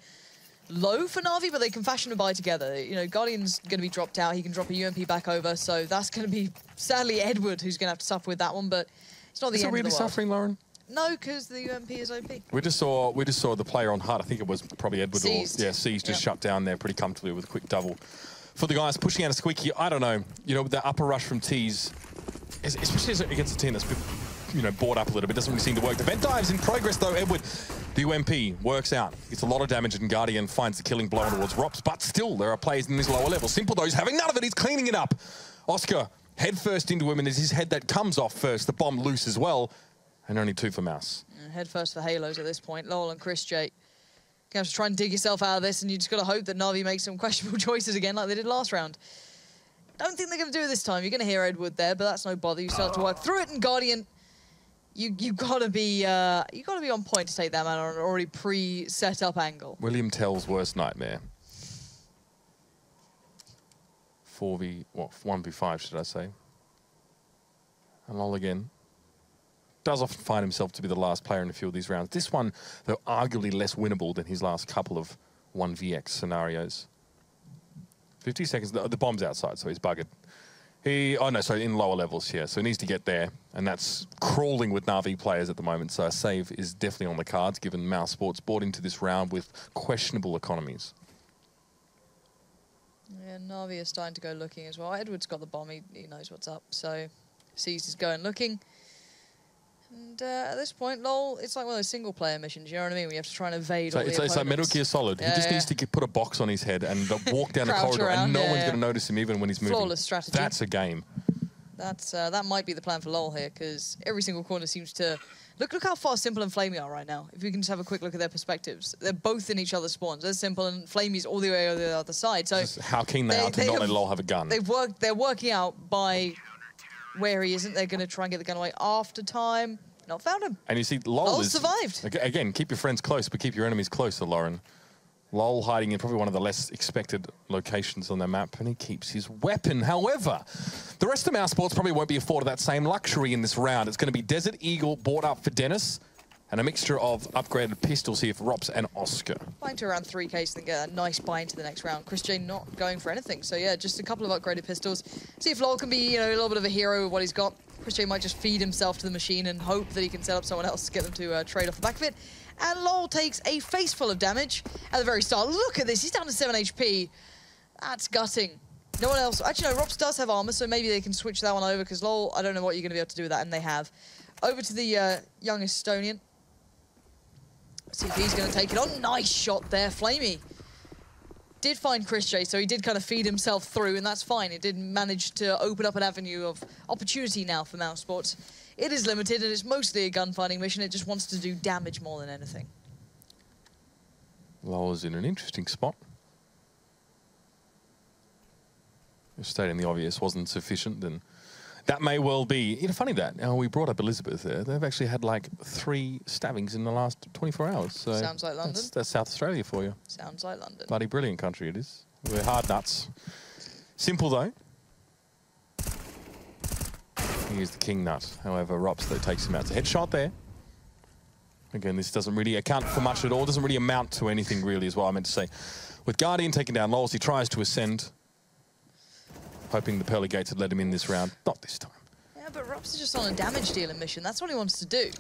low for Na'Vi, but they can fashion a buy together. You know, Guardian's going to be dropped out. He can drop a UMP back over, so that's going to be, sadly, Edward who's going to have to suffer with that one, but it's not the end of the world. Is it really suffering, Lauren? No, because the UMP is OP. We just saw the player on Hut. I think it was probably Edward. Seized. Seized just shut down there pretty comfortably with a quick double. For the guys pushing out a Squeaky, I don't know. You know, the upper rush from T's, especially against a team that's, you know, bored up a little bit, doesn't really seem to work. The vent dive's in progress though, Edward. The UMP works out. Gets a lot of damage, and Guardian finds the killing blow towards Rops, but still there are players in this lower level. Simple though, he's having none of it. He's cleaning it up. Oscar head first into him, and it's his head that comes off first. The bomb loose as well, and only 2 for Mouse. Head first for Halos at this point. Lowell and Chris J. You have to try and dig yourself out of this, and you just got to hope that Na'Vi makes some questionable choices again like they did last round. Don't think they're going to do it this time. You're going to hear Edward there, but that's no bother. You still have to work through it, and Guardian, you got to be on point to take that man on an already pre-set up angle. William Tell's worst nightmare. 1v5, should I say? And Lol again. Does often find himself to be the last player in a few of these rounds. This one, though, arguably less winnable than his last couple of 1vx scenarios. 50 seconds. The bomb's outside, so he's buggered. In lower levels, yeah. So he needs to get there And that's crawling with Na'Vi players at the moment. So a save is definitely on the cards, given Mousesports bought into this round with questionable economies. Yeah, Na'Vi is starting to go looking as well. Edward's got the bomb. He knows what's up. So Seas is going looking. And at this point, LoL, it's like one of those single-player missions, you know what I mean? We have to try and evade all the It's like Metal Gear Solid. Yeah, he just needs to put a box on his head and walk down the corridor around, and no one's going to notice him even when he's moving. Flawless strategy. That's a game. That might be the plan for LoL here, because every single corner seems to... Look how far Simple and Flamey are right now. If we can just have a quick look at their perspectives. They're both in each other's spawns. There's Simple and Flamey's all the way over the other side. So just how keen they are to not let LoL have a gun. They're working out by where he isn't. They're going to try and get the gun away after time. Not found him. And you see, LoL is... survived. Again, keep your friends close, but keep your enemies closer, Lauren. LoL hiding in probably one of the less expected locations on their map, and he keeps his weapon. However, the rest of Mousesports probably won't be afforded that same luxury in this round. It's going to be Desert Eagle bought up for Dennis, and a mixture of upgraded pistols here for Rops and Oscar. Buying to around 3k to get a nice buy into the next round. Chris J not going for anything. So yeah, just a couple of upgraded pistols. See if LoL can be, a little bit of a hero with what he's got. Chris J might just feed himself to the machine and hope that he can set up someone else to get them to trade off the back of it. And LoL takes a face full of damage at the very start. Look at this, he's down to 7 HP. That's gutting. No one else. Actually, no, Rops does have armor, so maybe they can switch that one over, because LoL, I don't know what you're going to be able to do with that, and they have. Over to the young Estonian. See if he's going to take it on. Nice shot there, Flamey. Did find Chris J, so he did kind of feed himself through, and that's fine. It did manage to open up an avenue of opportunity now for Mousesports. It is limited, and it's mostly a gunfighting mission. It just wants to do damage more than anything. LoL is in an interesting spot. If stating the obvious wasn't sufficient, then that may well be. Funny that. We brought up Elizabeth there. They've actually had like 3 stabbings in the last 24 hours. So sounds like London. That's South Australia for you. Sounds like London. Bloody brilliant country it is. We're hard nuts. Simple though. He is the king nut. However, Rops though takes him out. It's a headshot there. Again, this doesn't really account for much at all. Doesn't really amount to anything really, is what I meant to say. With Guardian taking down Lols, he tries to ascend, hoping the Pearly Gates had let him in this round. Not this time. Yeah, but Rops is just on a damage dealing mission. That's what he wants to do.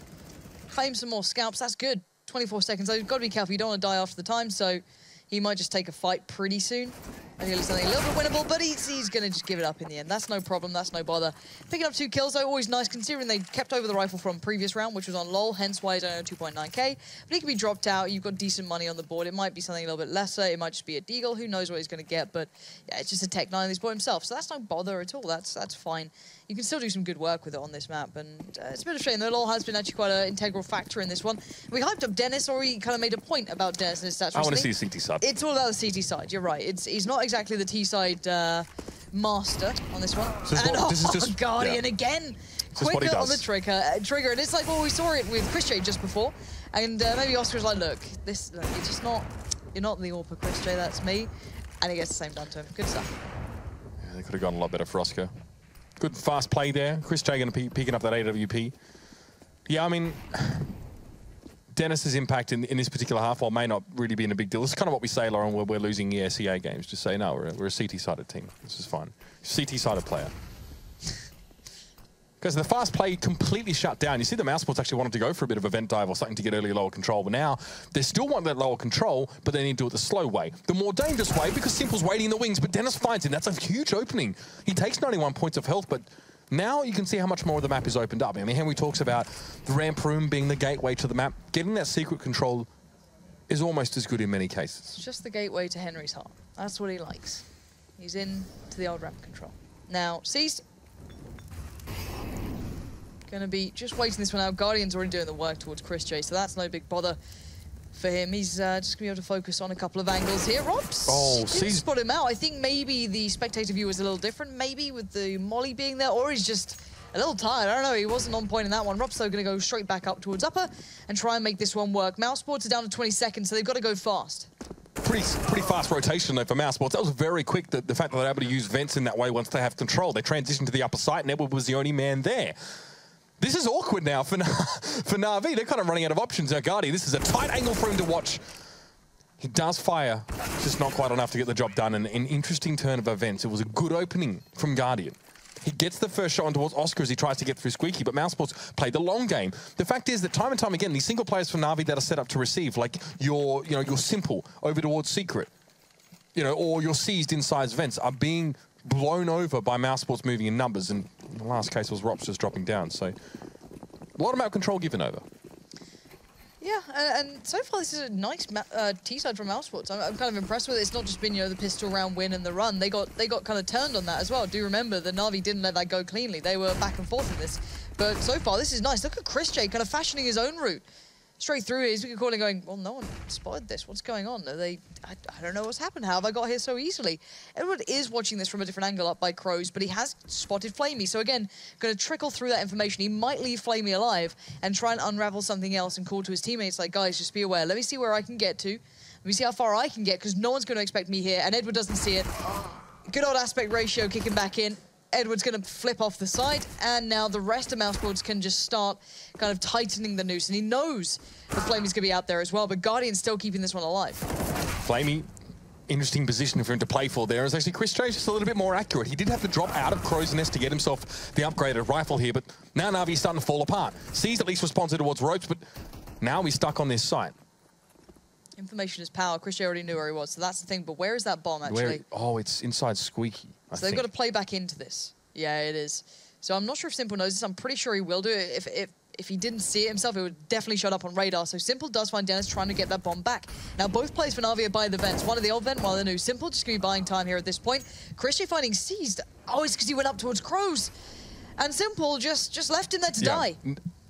Claim some more scalps. That's good. 24 seconds. You've got to be careful. You don't want to die after the time, so he might just take a fight pretty soon. Ideally something a little bit winnable, but he's going to just give it up in the end. That's no problem. That's no bother. Picking up 2 kills, though, always nice, considering they kept over the rifle from previous round, which was on LoL, hence why he's only on 2.9k. But he can be dropped out. You've got decent money on the board. It might be something a little bit lesser. It might just be a Deagle. Who knows what he's going to get, but yeah, it's just a Tech 9 he's bought himself, so that's no bother at all. That's fine. You can still do some good work with it on this map, and it's a bit of a shame, though. LoL has been actually quite an integral factor in this one. We hyped up Dennis, or he kind of made a point about Dennis and his stats. I want to see the CT side. It's all about the CT side, you're right. He's not exactly the T side master on this one. This is just Guardian again. Quicker on the trigger, and it's like, well, we saw it with Chris J just before, and maybe Oscar's like, look, you're not the AWP Chris J, that's me, and he gets the same done to him. Good stuff. Yeah, they could have gone a lot better for Oscar. Good fast play there. Chris J going to be picking up that AWP. Yeah, I mean, Dennis's impact in this particular half, while may not really be in a big deal. This is kind of what we say, Lauren, when we're losing ESEA games. Just say, no, we're a CT-sided team. This is fine. CT-sided player. Because the fast play completely shut down. You see the Mousesports actually wanted to go for a bit of a vent dive or something to get early lower control. But now, they still want that lower control, but they need to do it the slow way. The more dangerous way, because Simple's waiting in the wings, but Dennis finds him. That's a huge opening. He takes 91 points of health, but now you can see how much more of the map is opened up. I mean, Henry talks about the ramp room being the gateway to the map. Getting that secret control is almost as good in many cases. It's just the gateway to Henry's heart. That's what he likes. He's in to the old ramp control. Now, Seized. Going to be just waiting this one out. Guardian's already doing the work towards Chris J, so that's no big bother for him. He's just going to be able to focus on a couple of angles here. Rops didn't spot him out. I think maybe the spectator view was a little different, maybe with the molly being there, or he's just a little tired. I don't know. He wasn't on point in that one. Rops, though, going to go straight back up towards upper and try and make this one work. Mousesports are down to 20 seconds, so they've got to go fast. Pretty fast rotation, though, for Mousesports. That was very quick, the fact that they're able to use vents in that way once they have control. They transitioned to the upper site, and Edward was the only man there. This is awkward now for Na'Vi. They're kind of running out of options. Now, Guardian, this is a tight angle for him to watch. He does fire, just not quite enough to get the job done. And an interesting turn of events. It was a good opening from Guardian. He gets the first shot on towards Oscar as he tries to get through Squeaky, but Mousesports played the long game. The fact is that time and time again, these single players for Na'Vi that are set up to receive, like your Simple over towards Secret, or your Seized inside Vents, are being blown over by Mousesports moving in numbers. And in the last case was Rops just dropping down. So a lot of map control given over. Yeah, and so far this is a nice T-side from Mousesports. I'm kind of impressed with it. It's not just been, the pistol round win and the run. They got kind of turned on that as well. Do remember that Na'Vi didn't let that go cleanly. They were back and forth in this. But so far, this is nice. Look at Chris J kind of fashioning his own route. Straight through it, he's calling going, well, no one spotted this. What's going on? I don't know what's happened. How have I got here so easily? Edward is watching this from a different angle up by Crows, but he has spotted Flamey. So again, going to trickle through that information. He might leave Flamey alive and try and unravel something else and call to his teammates like, guys, just be aware. Let me see where I can get to. Let me see how far I can get, because no one's going to expect me here. And Edward doesn't see it. Good old aspect ratio kicking back in. Edward's going to flip off the side, and now the rest of Mousesports can just start kind of tightening the noose, and he knows that Flamey's going to be out there as well, but Guardian's still keeping this one alive. Flamey, interesting position for him to play for there. Is actually Chris J just a little bit more accurate. He did have to drop out of Crow's Nest to get himself the upgraded rifle here, but now Na'Vi's starting to fall apart. Seized at least responsive towards Ropes, but now he's stuck on this site. Information is power. Chris J already knew where he was, so that's the thing, but where is that bomb actually? Oh, it's inside Squeaky. So they've got to play back into this. Yeah, it is. So I'm not sure if Simple knows this. I'm pretty sure he will do it. If he didn't see it himself, it would definitely shut up on radar. So Simple does find Dennis trying to get that bomb back. Now, both players for Na'Vi are by the vents. One of the old vent, one of the new. Simple just going to be buying time here at this point. Chris J finding Seized. Oh, it's because he went up towards Crows. And Simple just left him there to die.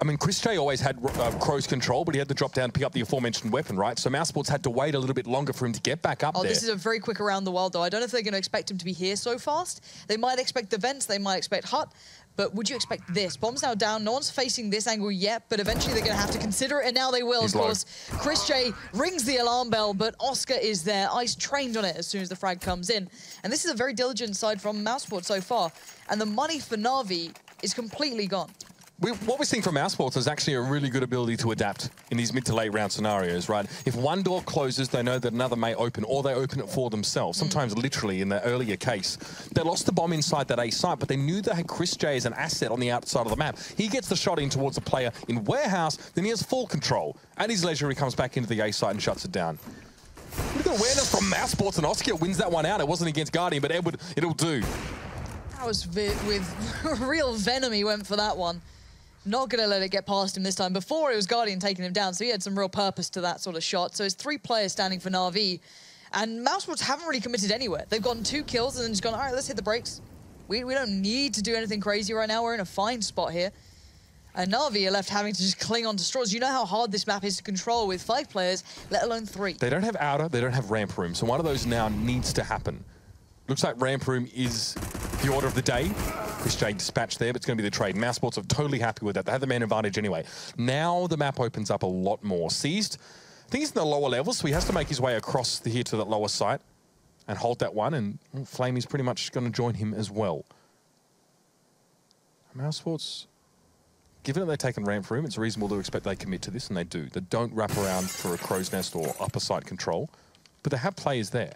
I mean, Chris J always had Crow's control, but he had to drop down to pick up the aforementioned weapon, right? So Mousesports had to wait a little bit longer for him to get back up there. This is a very quick around the world, though. I don't know if they're going to expect him to be here so fast. They might expect the vents, they might expect Hut, but would you expect this? Bomb's now down. No one's facing this angle yet, but eventually they're going to have to consider it, and now they will, of course. Chris J rings the alarm bell, but Oscar is there. Ice trained on it as soon as the frag comes in. And this is a very diligent side from Mousesports so far, and the money for Na'Vi is completely gone. What we're seeing from Mousesports is actually a really good ability to adapt in these mid to late round scenarios, right? If one door closes, they know that another may open, or they open it for themselves, sometimes literally in the earlier case. They lost the bomb inside that A site, but they knew they had Chris J as an asset on the outside of the map. He gets the shot in towards a player in Warehouse, then he has full control. At his leisure, he comes back into the A site and shuts it down. Look at awareness from Mousesports, and Oscar wins that one out. It wasn't against Guardian, but Edward, it'll do. That was with real venom he went for that one. Not going to let it get past him this time. Before, it was Guardian taking him down, so he had some real purpose to that sort of shot. So it's 3 players standing for Na'Vi, and Mousesports haven't really committed anywhere. They've gotten 2 kills and then just gone, all right, let's hit the brakes. We don't need to do anything crazy right now. We're in a fine spot here. And Na'Vi are left having to just cling on to straws. You know how hard this map is to control with 5 players, let alone 3. They don't have outer, they don't have ramp room, so one of those now needs to happen. Looks like ramp room is the order of the day. Chris J dispatched there, but it's going to be the trade. Mousesports are totally happy with that. They have the man advantage anyway. Now the map opens up a lot more. Seized, I think he's in the lower level, so he has to make his way across here to that lower site and hold that one, and Flamey's pretty much going to join him as well. Mousesports, given that they've taken ramp room, it's reasonable to expect they commit to this, and they do. They don't wrap around for a crow's nest or upper site control, but they have players there.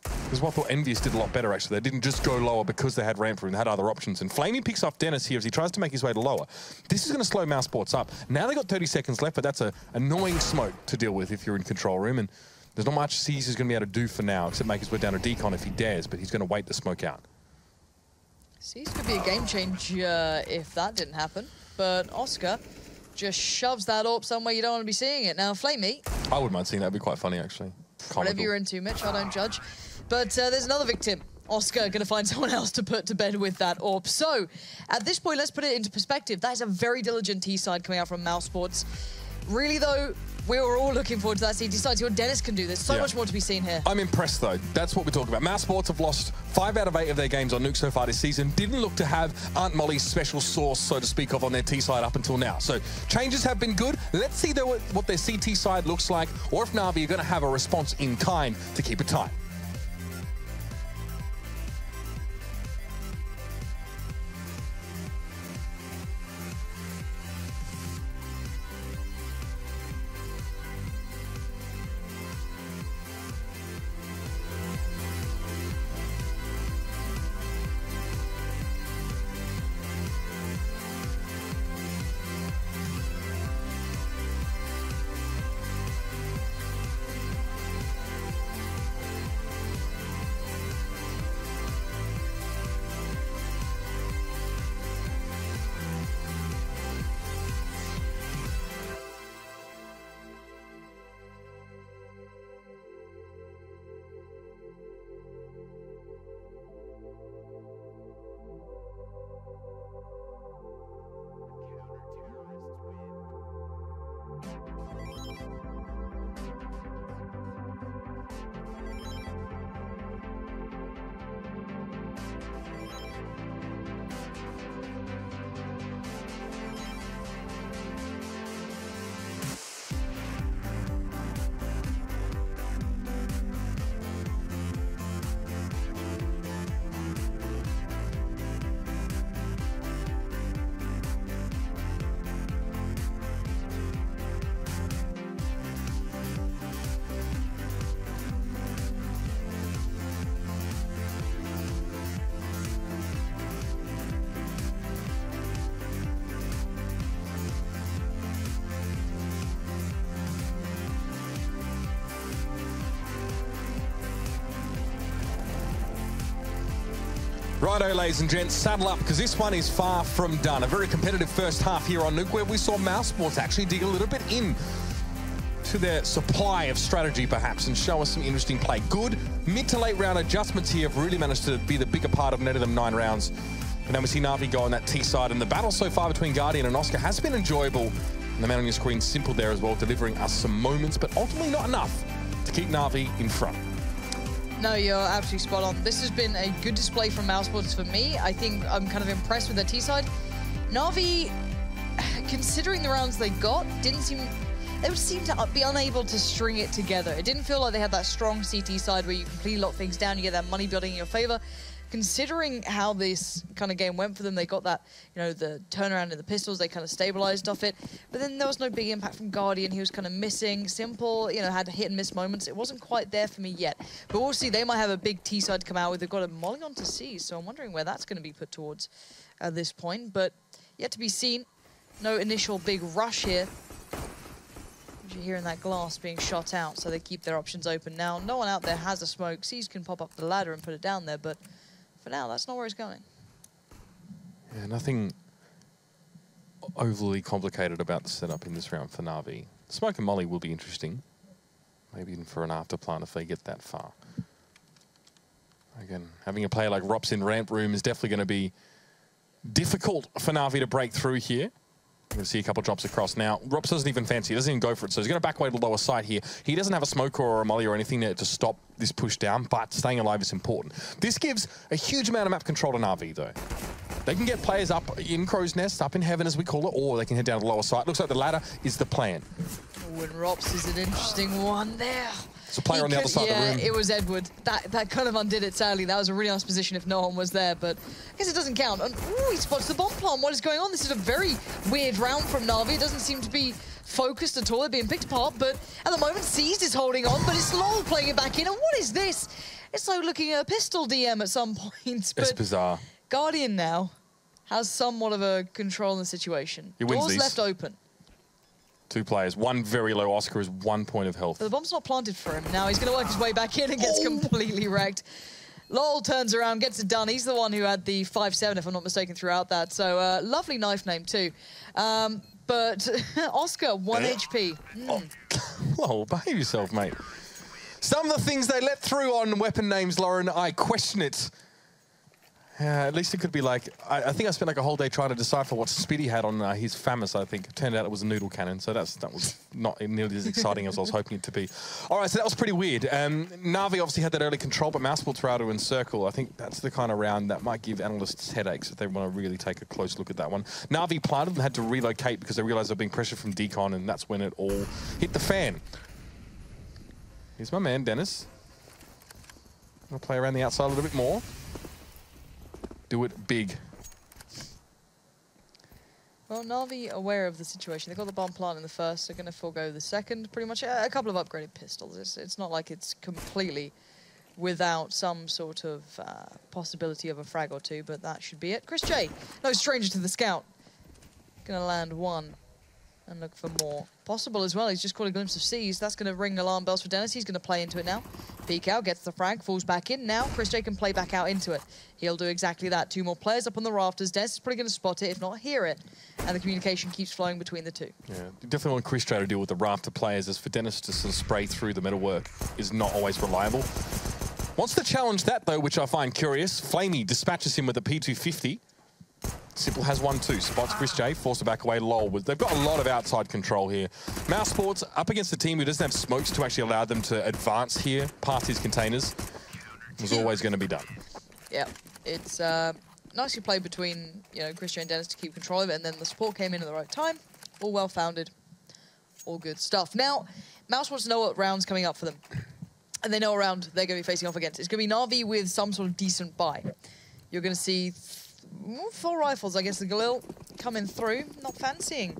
Because what I thought Envious did a lot better, actually. They didn't just go lower because they had ramp room. They had other options. And Flamey picks off Dennis here as he tries to make his way to lower. This is going to slow Mousesports up. Now they've got 30 seconds left, but that's an annoying smoke to deal with if you're in control room. And there's not much Seized is going to be able to do for now, except make his way down to decon if he dares, but he's going to wait the smoke out. Seized could be a game changer if that didn't happen. But Oscar just shoves that AWP somewhere you don't want to be seeing it. Now, Flamey. I wouldn't mind seeing that. That'd be quite funny, actually. Whatever you're into, Mitch, I don't judge. But there's another victim. Oscar going to find someone else to put to bed with that AWP. So, at this point, let's put it into perspective. That is a very diligent T-side coming out from Mousesports. Really, though, we were all looking forward to that CT side. See what Dennis can do. There's so much more to be seen here. I'm impressed, though. That's what we're talking about. Mousesports have lost 5 out of 8 of their games on Nuke so far this season. Didn't look to have Aunt Molly's special sauce, so to speak, of on their T-side up until now. So changes have been good. Let's see what their CT side looks like, or if Na'Vi are going to have a response in kind to keep it tight. Righto, ladies and gents, saddle up, because this one is far from done. A very competitive first half here on Nuke, where we saw Mousesports actually dig a little bit in to their supply of strategy, perhaps, and show us some interesting play. Good mid to late round adjustments here have really managed to be the bigger part of netting them 9 rounds. And then we see Na'Vi go on that T side, and the battle so far between Guardian and Oscar has been enjoyable. And the man on your screen, Simple there as well, delivering us some moments, but ultimately not enough to keep Na'Vi in front. No, you're absolutely spot on. This has been a good display from Mousesports for me. I think I'm kind of impressed with their T-side. Na'Vi, considering the rounds they got, they would seem to be unable to string it together. It didn't feel like they had that strong CT side where you completely lock things down, you get that money building in your favor. Considering how this kind of game went for them, they got that, you know, the turnaround in the pistols, they kind of stabilized off it. But then there was no big impact from Guardian. He was kind of missing. Simple, you know, had hit and miss moments. It wasn't quite there for me yet. But we'll see. They might have a big T side to come out with. They've got a Molly on to C, so I'm wondering where that's going to be put towards at this point. But yet to be seen. No initial big rush here. You're hearing that glass being shot out, so they keep their options open. Now, no one out there has a smoke. C's can pop up the ladder and put it down there, but for now, that's not where it's going. Yeah, nothing overly complicated about the setup in this round for Na'Vi. Smoke and Molly will be interesting. Maybe even for an after plant if they get that far. Again, having a player like Rops in ramp room is definitely going to be difficult for Na'Vi to break through here. We're going to see a couple drops across. Now, Rops doesn't even fancy, he doesn't even go for it, so he's going to back away to the lower side here. He doesn't have a smoker or a molly or anything to stop this push down, but staying alive is important. This gives a huge amount of map control to Na'Vi, though. They can get players up in Crow's Nest, up in heaven as we call it, or they can head down to the lower side. Looks like the ladder is the plan. Oh, and Rops is an interesting one there. It's a player on the other side of the room. Yeah, it was Edward. That kind of undid it, sadly. That was a really nice position if no one was there, but I guess it doesn't count. And, ooh, he spots the bomb plant. What is going on? This is a very weird round from Na'Vi. It doesn't seem to be focused at all. They're being picked apart, but at the moment, Seized is holding on, but it's LOL playing it back in. And what is this? It's like looking at a pistol DM at some point. It's bizarre. Guardian now has somewhat of a control in the situation. He wins Doors these. left open. 2 players, one very low. Oscar is 1 point of health. But the bomb's not planted for him. Now he's going to work his way back in and gets completely wrecked. Lol turns around, gets it done. He's the one who had the 5-7, if I'm not mistaken, throughout that. So lovely knife name too. But Oscar, 1 HP. Oh, behave yourself, mate. Some of the things they let through on weapon names, Lauren, I question it. At least it could be like, I think I spent like a whole day trying to decipher what Spitty had on his FAMAS, I think. It turned out it was a noodle cannon, so that was not nearly as exciting as I was hoping it to be. All right, so that was pretty weird. Na'Vi obviously had that early control, but Mousesports were able to encircle. I think that's the kind of round that might give analysts headaches if they want to really take a close look at that one. Na'Vi planted and had to relocate because they realized they were being pressured from Decon, and that's when it all hit the fan. Here's my man, Dennis. I'll play around the outside a little bit more. Do it big. Well, Na'Vi aware of the situation. They got the bomb plant in the first. They're going to forego the second. Pretty much a couple of upgraded pistols. It's not like it's completely without some sort of possibility of a frag or two, but that should be it. Chris J, no stranger to the scout. Going to land 1 and look for more. Possible as well. He's just caught a glimpse of C's. That's going to ring alarm bells for Dennis. He's going to play into it now. Peek out, gets the frag, falls back in. Now Chris J can play back out into it. He'll do exactly that. 2 more players up on the rafters. Dennis is probably going to spot it, if not hear it. And the communication keeps flowing between the two. Yeah, you definitely want Chris J to deal with the rafter players, as for Dennis to sort of spray through the metalwork is not always reliable. Wants to challenge that, though, which I find curious. Flamey dispatches him with a P250. Simple has 1-2. Spots Chris J, forced to back away. LOL. They've got a lot of outside control here. Mousesports up against a team who doesn't have smokes to actually allow them to advance here past his containers. Was always going to be done. Yeah, it's nicely played between, you know, Chris J and Dennis to keep control of it, and then the support came in at the right time. All well-founded. All good stuff. Now, Mousesports know what round's coming up for them. And they know a round they're going to be facing off against. It's going to be Na'Vi with some sort of decent buy. You're going to see 4 rifles, I guess, the Galil coming through. Not fancying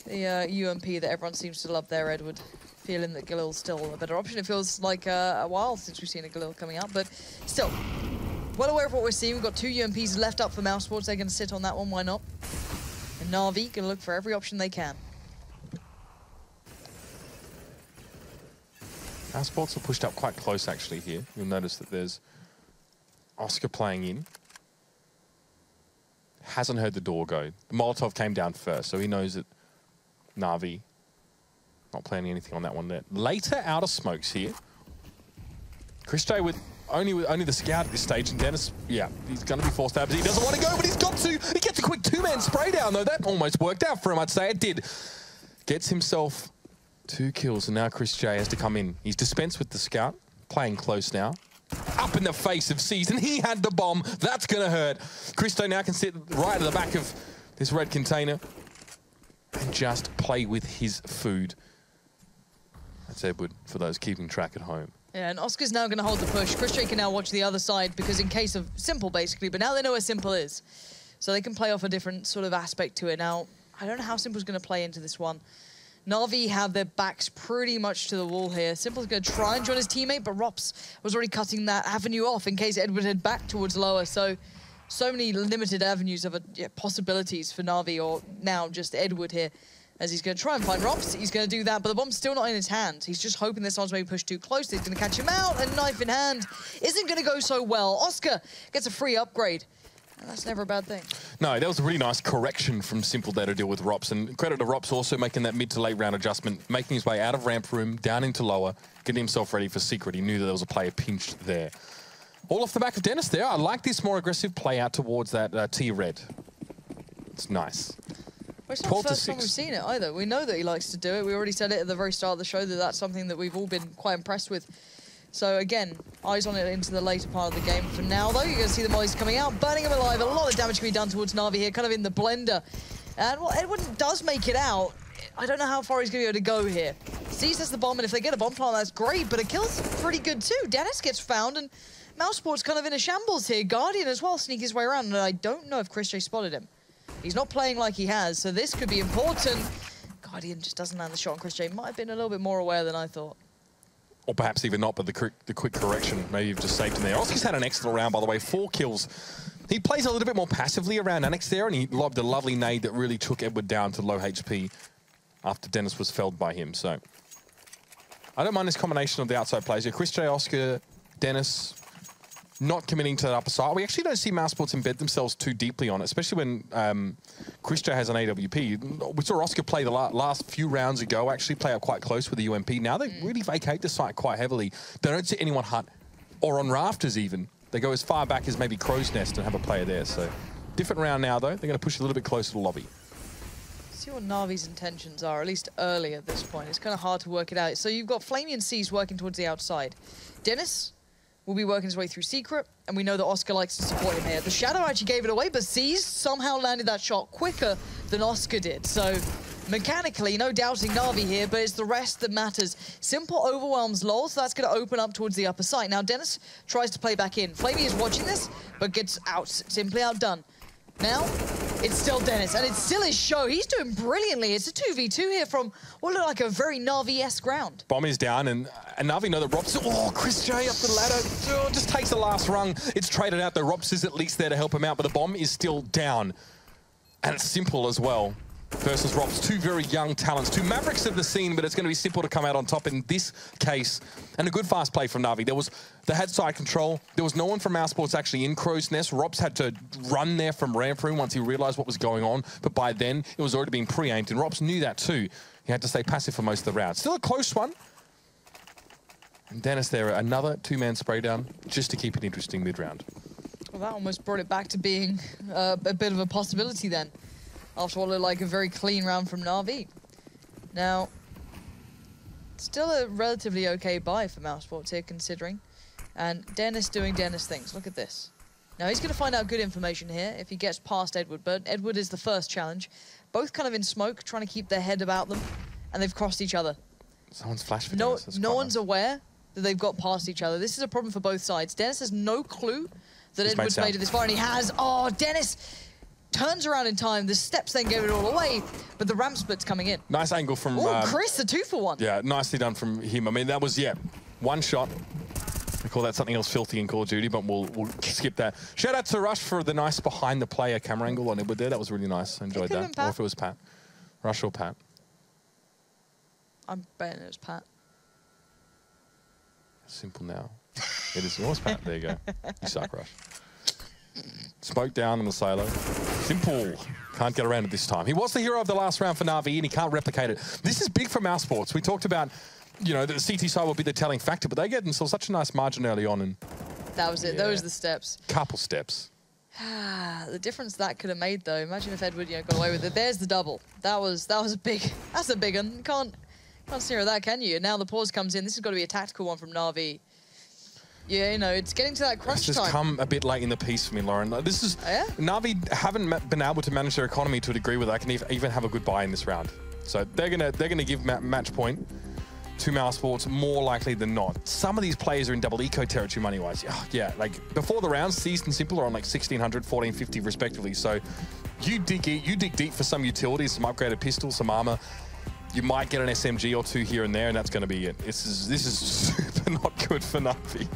the UMP that everyone seems to love there, Edward. Feeling that Galil's still a better option. It feels like a while since we've seen a Galil coming out, but still, well aware of what we're seeing. We've got 2 UMPs left up for Mousesports. They're going to sit on that one, why not? And Na'Vi going to look for every option they can. Mousesports are pushed up quite close, actually, here. You'll notice that there's Oscar playing in. hasn't heard the door go. The Molotov came down first, so he knows that Na'Vi not planning anything on that one there. Later, out of smokes here. Chrisjay with only the scout at this stage, and Dennis, yeah, he's going to be forced out, but he doesn't want to go, but he's got to. He gets a quick two-man spray down, though. That almost worked out for him, I'd say. It did. Gets himself 2 kills, and now Chrisjay has to come in. He's dispensed with the scout, playing close now. Up in the face of Seas, and he had the bomb. That's going to hurt. Chrisjay now can sit right at the back of this red container and just play with his food. That's Edward, for those keeping track at home. Yeah, and Oscar's now going to hold the push. Chrisjay can now watch the other side because in case of Simple, basically, but now they know where Simple is. So they can play off a different sort of aspect to it. Now, I don't know how Simple's going to play into this one. Na'Vi have their backs pretty much to the wall here. Simple's going to try and join his teammate, but Rops was already cutting that avenue off in case Edward had back towards lower. So many limited avenues of possibilities for Na'Vi, or now just Edward here, as he's going to try and find Rops. He's going to do that, but the bomb's still not in his hand. He's just hoping this one's maybe pushed too close. He's going to catch him out, and knife in hand isn't going to go so well. Oscar gets a free upgrade. And that's never a bad thing. No, that was a really nice correction from Simple there to deal with Rops. And credit to Rops also making that mid to late round adjustment, making his way out of ramp room, down into lower, getting himself ready for Secret. He knew that there was a player pinched there. All off the back of Dennis there. I like this more aggressive play out towards that T-Red. It's nice. Well, it's not the first time we've seen it either. We know that he likes to do it. We already said it at the very start of the show that that's something that we've all been quite impressed with. So again, eyes on it into the later part of the game. For now, though, you're going to see the mollies coming out, burning him alive. A lot of damage can be done towards Na'Vi here, kind of in the blender. And well, Edward does make it out. I don't know how far he's going to be able to go here. Sees has the bomb, and if they get a bomb plant, that's great, but a kill's pretty good too. Dennis gets found, and Mousesports kind of in a shambles here. Guardian as well sneak his way around, and I don't know if Chrisjay spotted him. He's not playing like he has, so this could be important. Guardian just doesn't land the shot on Chrisjay. Might have been a little bit more aware than I thought. Or perhaps even not, but the quick correction, maybe you've just saved him there. Oscar's had an excellent round, by the way, 4 kills. He plays a little bit more passively around Annex there, and he lobbed a lovely nade that really took Edward down to low HP after Dennis was felled by him. So I don't mind this combination of the outside players here. Chrisjay, Oscar, Dennis, not committing to that upper side. We actually don't see Mousesports embed themselves too deeply on it, especially when Chrisjay has an AWP. We saw Oscar play the last few rounds ago, actually play up quite close with the UMP. Now they really vacate the site quite heavily. They don't see anyone hut or on rafters even. They go as far back as maybe Crow's Nest and have a player there. So different round now, though. They're going to push a little bit closer to the lobby. See what Na'Vi's intentions are, at least early at this point. It's kind of hard to work it out. So you've got Flamey and Seas working towards the outside. Dennis will be working his way through Secret, and we know that Oscar likes to support him here. The Shadow actually gave it away, but Seas somehow landed that shot quicker than Oscar did. So mechanically, no doubting Na'Vi here, but it's the rest that matters. Simple overwhelms Lol, so that's going to open up towards the upper side. Now Dennis tries to play back in. Flamey is watching this, but gets simply outdone. Now, it's still Dennis, and it's still his show. He's doing brilliantly. It's a 2v2 here from what looked like a very Na'Vi-esque round. Bomb is down, and Na'Vi know that Rops... Oh, Chrisjay up the ladder. Just takes the last rung. It's traded out, though. Rops is at least there to help him out, but the bomb is still down. And it's Simple as well. Versus Rops, 2 very young talents, 2 mavericks of the scene, but it's going to be Simple to come out on top in this case. And a good fast play from Na'Vi. They had side control. There was no one from Mousesports actually in Crow's Nest. Rops had to run there from ramp room once he realized what was going on. But by then, it was already being pre-aimed, and Rops knew that too. He had to stay passive for most of the round. Still a close one. And Dennis there, another 2-man spray down, just to keep it interesting mid-round. Well, that almost brought it back to being a bit of a possibility then, after what looked like a very clean round from Na'Vi. Now, still a relatively okay buy for Mousesports here, considering. And Dennis doing Dennis things. Look at this. Now, he's going to find out good information here if he gets past Edward, but Edward is the first challenge. Both kind of in smoke, trying to keep their head about them, and they've crossed each other. Someone's flashed for Dennis. No one's aware that they've got past each other. This is a problem for both sides. Dennis has no clue that Edward's made it this far, and he has. Oh, Dennis turns around in time. The steps then gave it all away, but the ramp split's coming in. Nice angle from... Oh, Chris, the 2-for-1. Yeah, nicely done from him. I mean, that was, one shot. We call that something else filthy in Call of Duty, but we'll skip that. Shout out to Rush for the nice behind-the-player camera angle on Edward there. That was really nice. I enjoyed that. Or if it was Pat. Rush or Pat? I'm betting it was Pat. Simple now. It was Pat. There you go. You suck, Rush. Smoke down on the silo. Simple. Can't get around it this time. He was the hero of the last round for Na'Vi, and he can't replicate it. This is big for Mousesports. We talked about, you know, the CT side will be the telling factor, but they get themselves such a nice margin early on. And that was it. Yeah. Those are the steps. Couple steps. The difference that could have made, though. Imagine if Edward, got away with it. There's the double. That was a big. That's a big one. Can't sneer at that, can you? And now the pause comes in. This has got to be a tactical one from Na'Vi. Yeah, it's getting to that crunch time. This has come a bit late in the piece for me, Lauren. This is Na'Vi haven't been able to manage their economy to a degree where they can even have a good buy in this round. So they're gonna give match point to Mousesports more likely than not. Some of these players are in double eco territory money-wise. Yeah, like before the rounds, Seized and Simple are on like 1,600, 1,450 respectively. So you dig deep for some utilities, some upgraded pistols, some armor. You might get an SMG or two here and there, and that's going to be it. This is super not good for Na'Vi.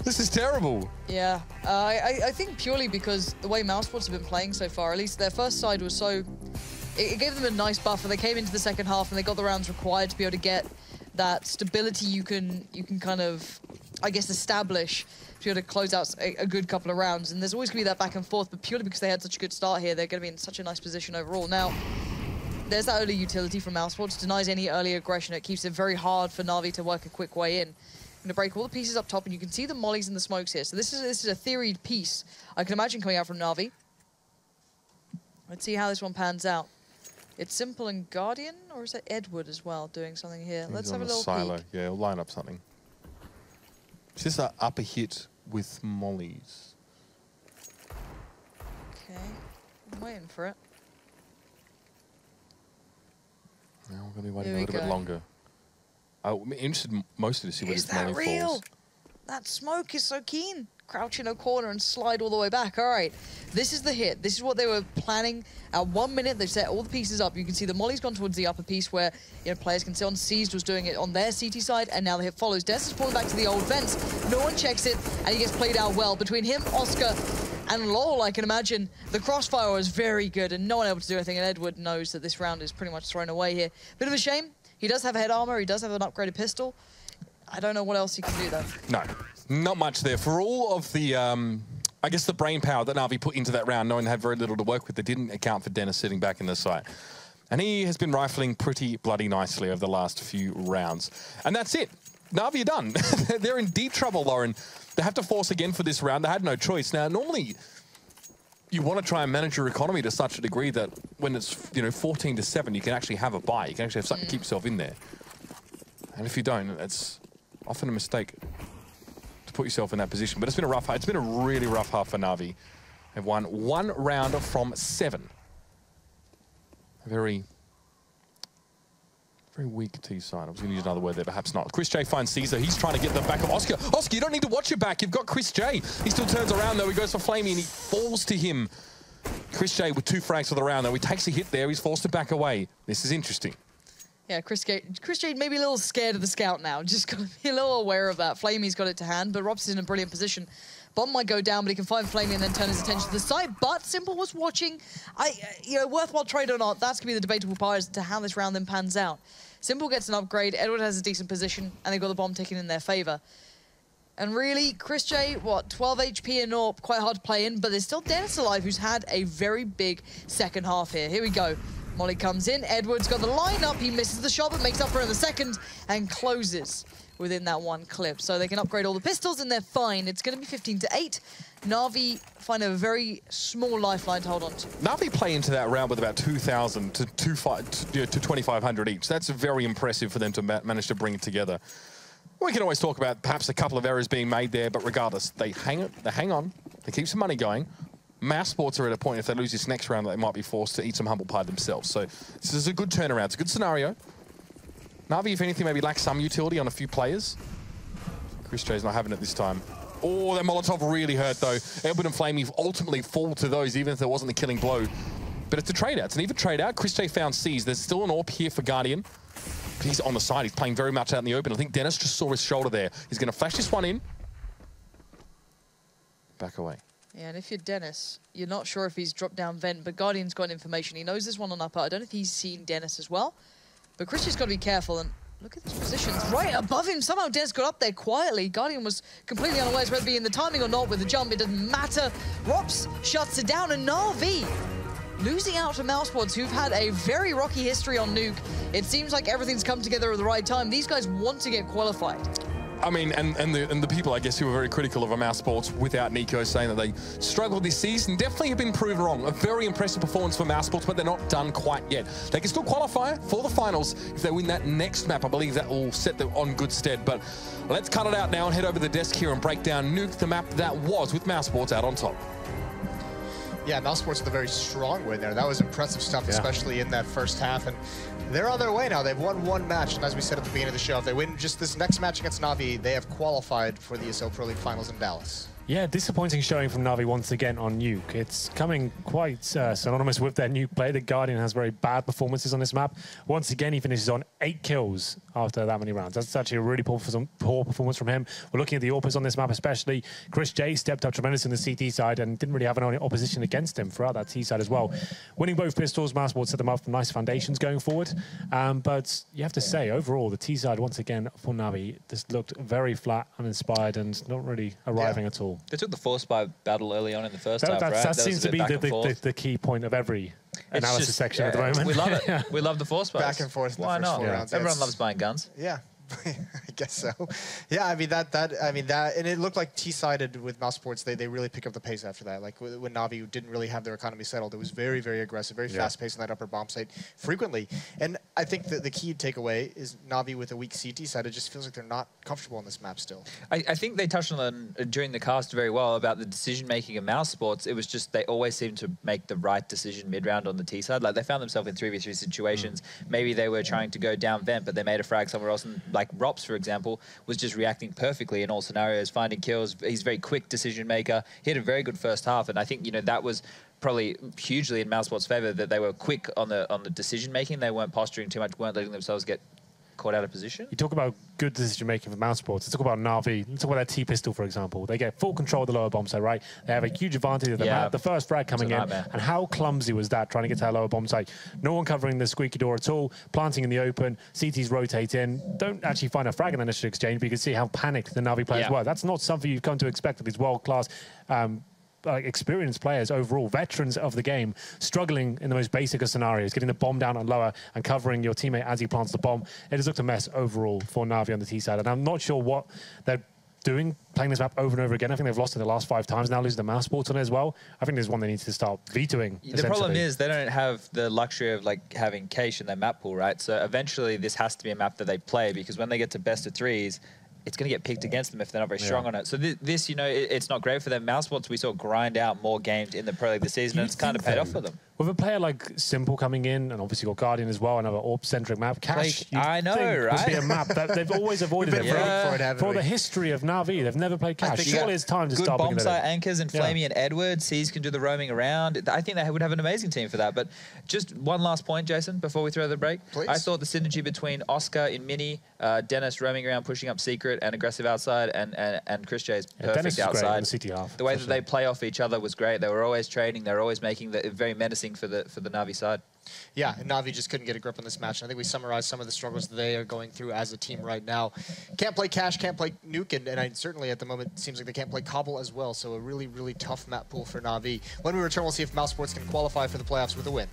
This is terrible. Yeah, I think purely because the way Mousesports have been playing so far, at least their first side was so... It gave them a nice buffer. They came into the second half and they got the rounds required to be able to get that stability you can kind of, I guess, establish to be able to close out a good couple of rounds. And there's always going to be that back and forth, but purely because they had such a good start here, they're going to be in such a nice position overall. Now, there's that early utility from Mousesports. Denies any early aggression. It keeps it very hard for Na'Vi to work a quick way in. Going to break all the pieces up top, and you can see the mollies and the smokes here. So this is a theoried piece I can imagine coming out from Na'Vi. Let's see how this one pans out. It's Simple and Guardian, or is it Edward as well doing something here? Let's have a little silo. peek. Yeah, we'll line up something. Is this an upper hit with mollies? Okay, I'm waiting for it. Now we're going to be waiting a little bit longer. I'm interested mostly to see where this molly falls. Is that real? That smoke is so keen. Crouch in a corner and slide all the way back. All right, this is the hit. This is what they were planning. At 1 minute, they've set all the pieces up. You can see the molly's gone towards the upper piece where players can see on. Seized was doing it on their CT side, and now the hit follows. Des is pulling back to the old vents. No one checks it, and he gets played out well. Between him, Oscar, and Lowell, I can imagine the crossfire was very good, and no one able to do anything. And Edward knows that this round is pretty much thrown away here. Bit of a shame. He does have head armor. He does have an upgraded pistol. I don't know what else he can do, though. No, not much there. For all of the, I guess, the brain power that Na'Vi put into that round, knowing they had very little to work with, they didn't account for Dennis sitting back in the site. And he has been rifling pretty bloody nicely over the last few rounds. And that's it. Na'Vi are done. They're in deep trouble, Lauren. They have to force again for this round. They had no choice. Now, normally, you want to try and manage your economy to such a degree that when it's 14-7, you can actually have a buy. You can actually have something to keep yourself in there. And if you don't, it's often a mistake to put yourself in that position. But it's been a rough. It's been a really rough half for Na'Vi. They've won 1 round from 7. A very weak T side. I was going to use another word there, perhaps not. Chris J finds Caesar. He's trying to get the back of Oscar. Oscar, you don't need to watch your back. You've got Chris J. He still turns around, though. He goes for Flamey, and he falls to him. Chris J with 2 frags for the round, though. He takes a hit there. He's forced to back away. This is interesting. Yeah, Chris J maybe a little scared of the scout now. Just got to be a little aware of that. Flamey's got it to hand, but Rob's in a brilliant position. Bomb might go down, but he can find Flamey and then turn his attention to the side. But Simple was watching. Worthwhile trade or not, that's going to be the debatable part as to how this round then pans out. Simple gets an upgrade, Edward has a decent position, and they've got the bomb ticking in their favor. And really, Chris J, 12 HP and all, quite hard to play in, but there's still Dennis alive, who's had a very big second half here. Here we go. Molly comes in, Edward's got the lineup, he misses the shot, but makes up for it in the second, and closes within that one clip. So they can upgrade all the pistols, and they're fine. It's going to be 15-8. Na'Vi find a very small lifeline to hold on to. Na'Vi play into that round with about 2,000 to 2,500 each. That's very impressive for them to manage to bring it together. We can always talk about perhaps a couple of errors being made there, but regardless, they hang on, they keep some money going. Mousesports are at a point, if they lose this next round, they might be forced to eat some humble pie themselves. So this is a good turnaround. It's a good scenario. Na'Vi, if anything, maybe lacks some utility on a few players. Chris J's not having it this time. Oh, that Molotov really hurt, though. Edward and Flamey ultimately fall to those, even if there wasn't the killing blow. But it's a trade-out. It's an even trade-out. Chris J found C's. There's still an AWP here for Guardian. He's on the side. He's playing very much out in the open. I think Dennis just saw his shoulder there. He's going to flash this one in. Back away. Yeah, and if you're Dennis, you're not sure if he's dropped down vent, but Guardian's got information. He knows there's one on upper. I don't know if he's seen Dennis as well. But Christian's got to be careful, and Look at these positions. Right above him. Somehow Des got up there quietly. Guardian was completely unaware whether to be in the timing or not with the jump. It doesn't matter. Rops shuts it down, and Na'Vi losing out to Mousesports, who've had a very rocky history on Nuke. It seems like everything's come together at the right time. These guys want to get qualified. I mean, and the people, I guess, who were very critical of Mousesports without Nico saying that they struggled this season definitely have been proved wrong. A very impressive performance for Mousesports, but they're not done quite yet. They can still qualify for the finals if they win that next map. I believe that will set them on good stead. But let's cut it out now and head over to the desk here and break down Nuke, the map that was with Mousesports out on top. Yeah, Mousesports with a very strong win there. That was impressive stuff, especially in that first half. And they're on their way now. They've won one match, and as we said at the beginning of the show, if they win just this next match against Na'Vi, they have qualified for the ESL Pro League Finals in Dallas. Yeah, disappointing showing from Na'Vi once again on Nuke. It's coming quite synonymous with their Nuke play. The Guardian has very bad performances on this map. Once again, he finishes on 8 kills after that many rounds. That's actually a really poor performance from him. We're looking at the AWPers on this map especially. Chris J stepped up tremendously in the CT side and didn't really have any opposition against him throughout that T side as well. Winning both pistols, Mousesports set them up for nice foundations going forward. But you have to say, overall, the T side, once again, for Na'Vi, just looked very flat, uninspired, and not really arriving at all. They took the force by battle early on in the first half, right? That seems to be the key point of every analysis section at the moment. We love it. We love the force buys. Back and forth. Why not? Rounds. Everyone loves buying guns. Yeah. I guess so. Yeah, I mean that, and it looked like T-sided with Mousesports. They really pick up the pace after that. Like when Na'Vi didn't really have their economy settled, it was very, very aggressive, very fast-paced on that upper bomb site frequently. And I think that the key takeaway is Na'Vi with a weak CT side. It just feels like they're not comfortable on this map still. I think they touched on during the cast very well about the decision-making of Mousesports. It was just they always seemed to make the right decision mid-round on the T side. Like they found themselves in 3v3 situations. Maybe they were trying to go down vent, but they made a frag somewhere else. And like Rops, for example, was just reacting perfectly in all scenarios, finding kills. He's a very quick decision maker. He had a very good first half, and I think that was probably hugely in Mousesports' favor that they were quick on the decision making. They weren't posturing too much, weren't letting themselves get caught out of position. You talk about good decision making for Mousesports. Let's talk about Na'Vi. Let's talk about their T-pistol, for example. They get full control of the lower bomb site, right? They have a huge advantage of the map. The first frag coming in, and how clumsy was that, trying to get to that lower bomb site? No one covering the squeaky door at all, planting in the open, CTs rotate in, don't actually find a frag in the initial exchange, but you can see how panicked the Na'Vi players were. That's not something you've come to expect of these world-class experienced players overall, veterans of the game, struggling in the most basic of scenarios, getting the bomb down and lower and covering your teammate as he plants the bomb. It has looked a mess overall for Na'Vi on the T side, and I'm not sure what they're doing, playing this map over and over again. I think they've lost in the last 5 times now, losing the Mousesports on it as well. I think there's one they need to start vetoing. The problem is they don't have the luxury of like having cache in their map pool, right? So eventually this has to be a map that they play, because when they get to best of 3s, it's going to get picked against them if they're not very strong on it. So this, it's not great for them. Mousesports, we saw grind out more games in the Pro League this season, and it's kind of paid off for them. With a player like Simple coming in, and obviously got Guardian as well, another AWP-centric map, Cash, I know, right? Would be a map that they've always avoided it for the history of Na'Vi. They've never played Cash. Surely it's time to start. Good bomb site anchors and Flamey and Edward. C's can do the roaming around. I think they would have an amazing team for that. But just one last point, Jason, before we throw the break. Please. I thought the synergy between Oscar in mini, Dennis roaming around, pushing up secret and aggressive outside, and Chris J is perfect outside. The CT half, the way that they play off each other was great. They were always trading. They were always making it very menacing for the Na'Vi side. Yeah, and Na'Vi just couldn't get a grip on this match. And I think we summarized some of the struggles that they are going through as a team right now. Can't play Cash, can't play Nuke, and certainly at the moment it seems like they can't play Cobble as well. So a really, really tough map pool for Na'Vi. When we return, we'll see if Mousesports can qualify for the playoffs with a win.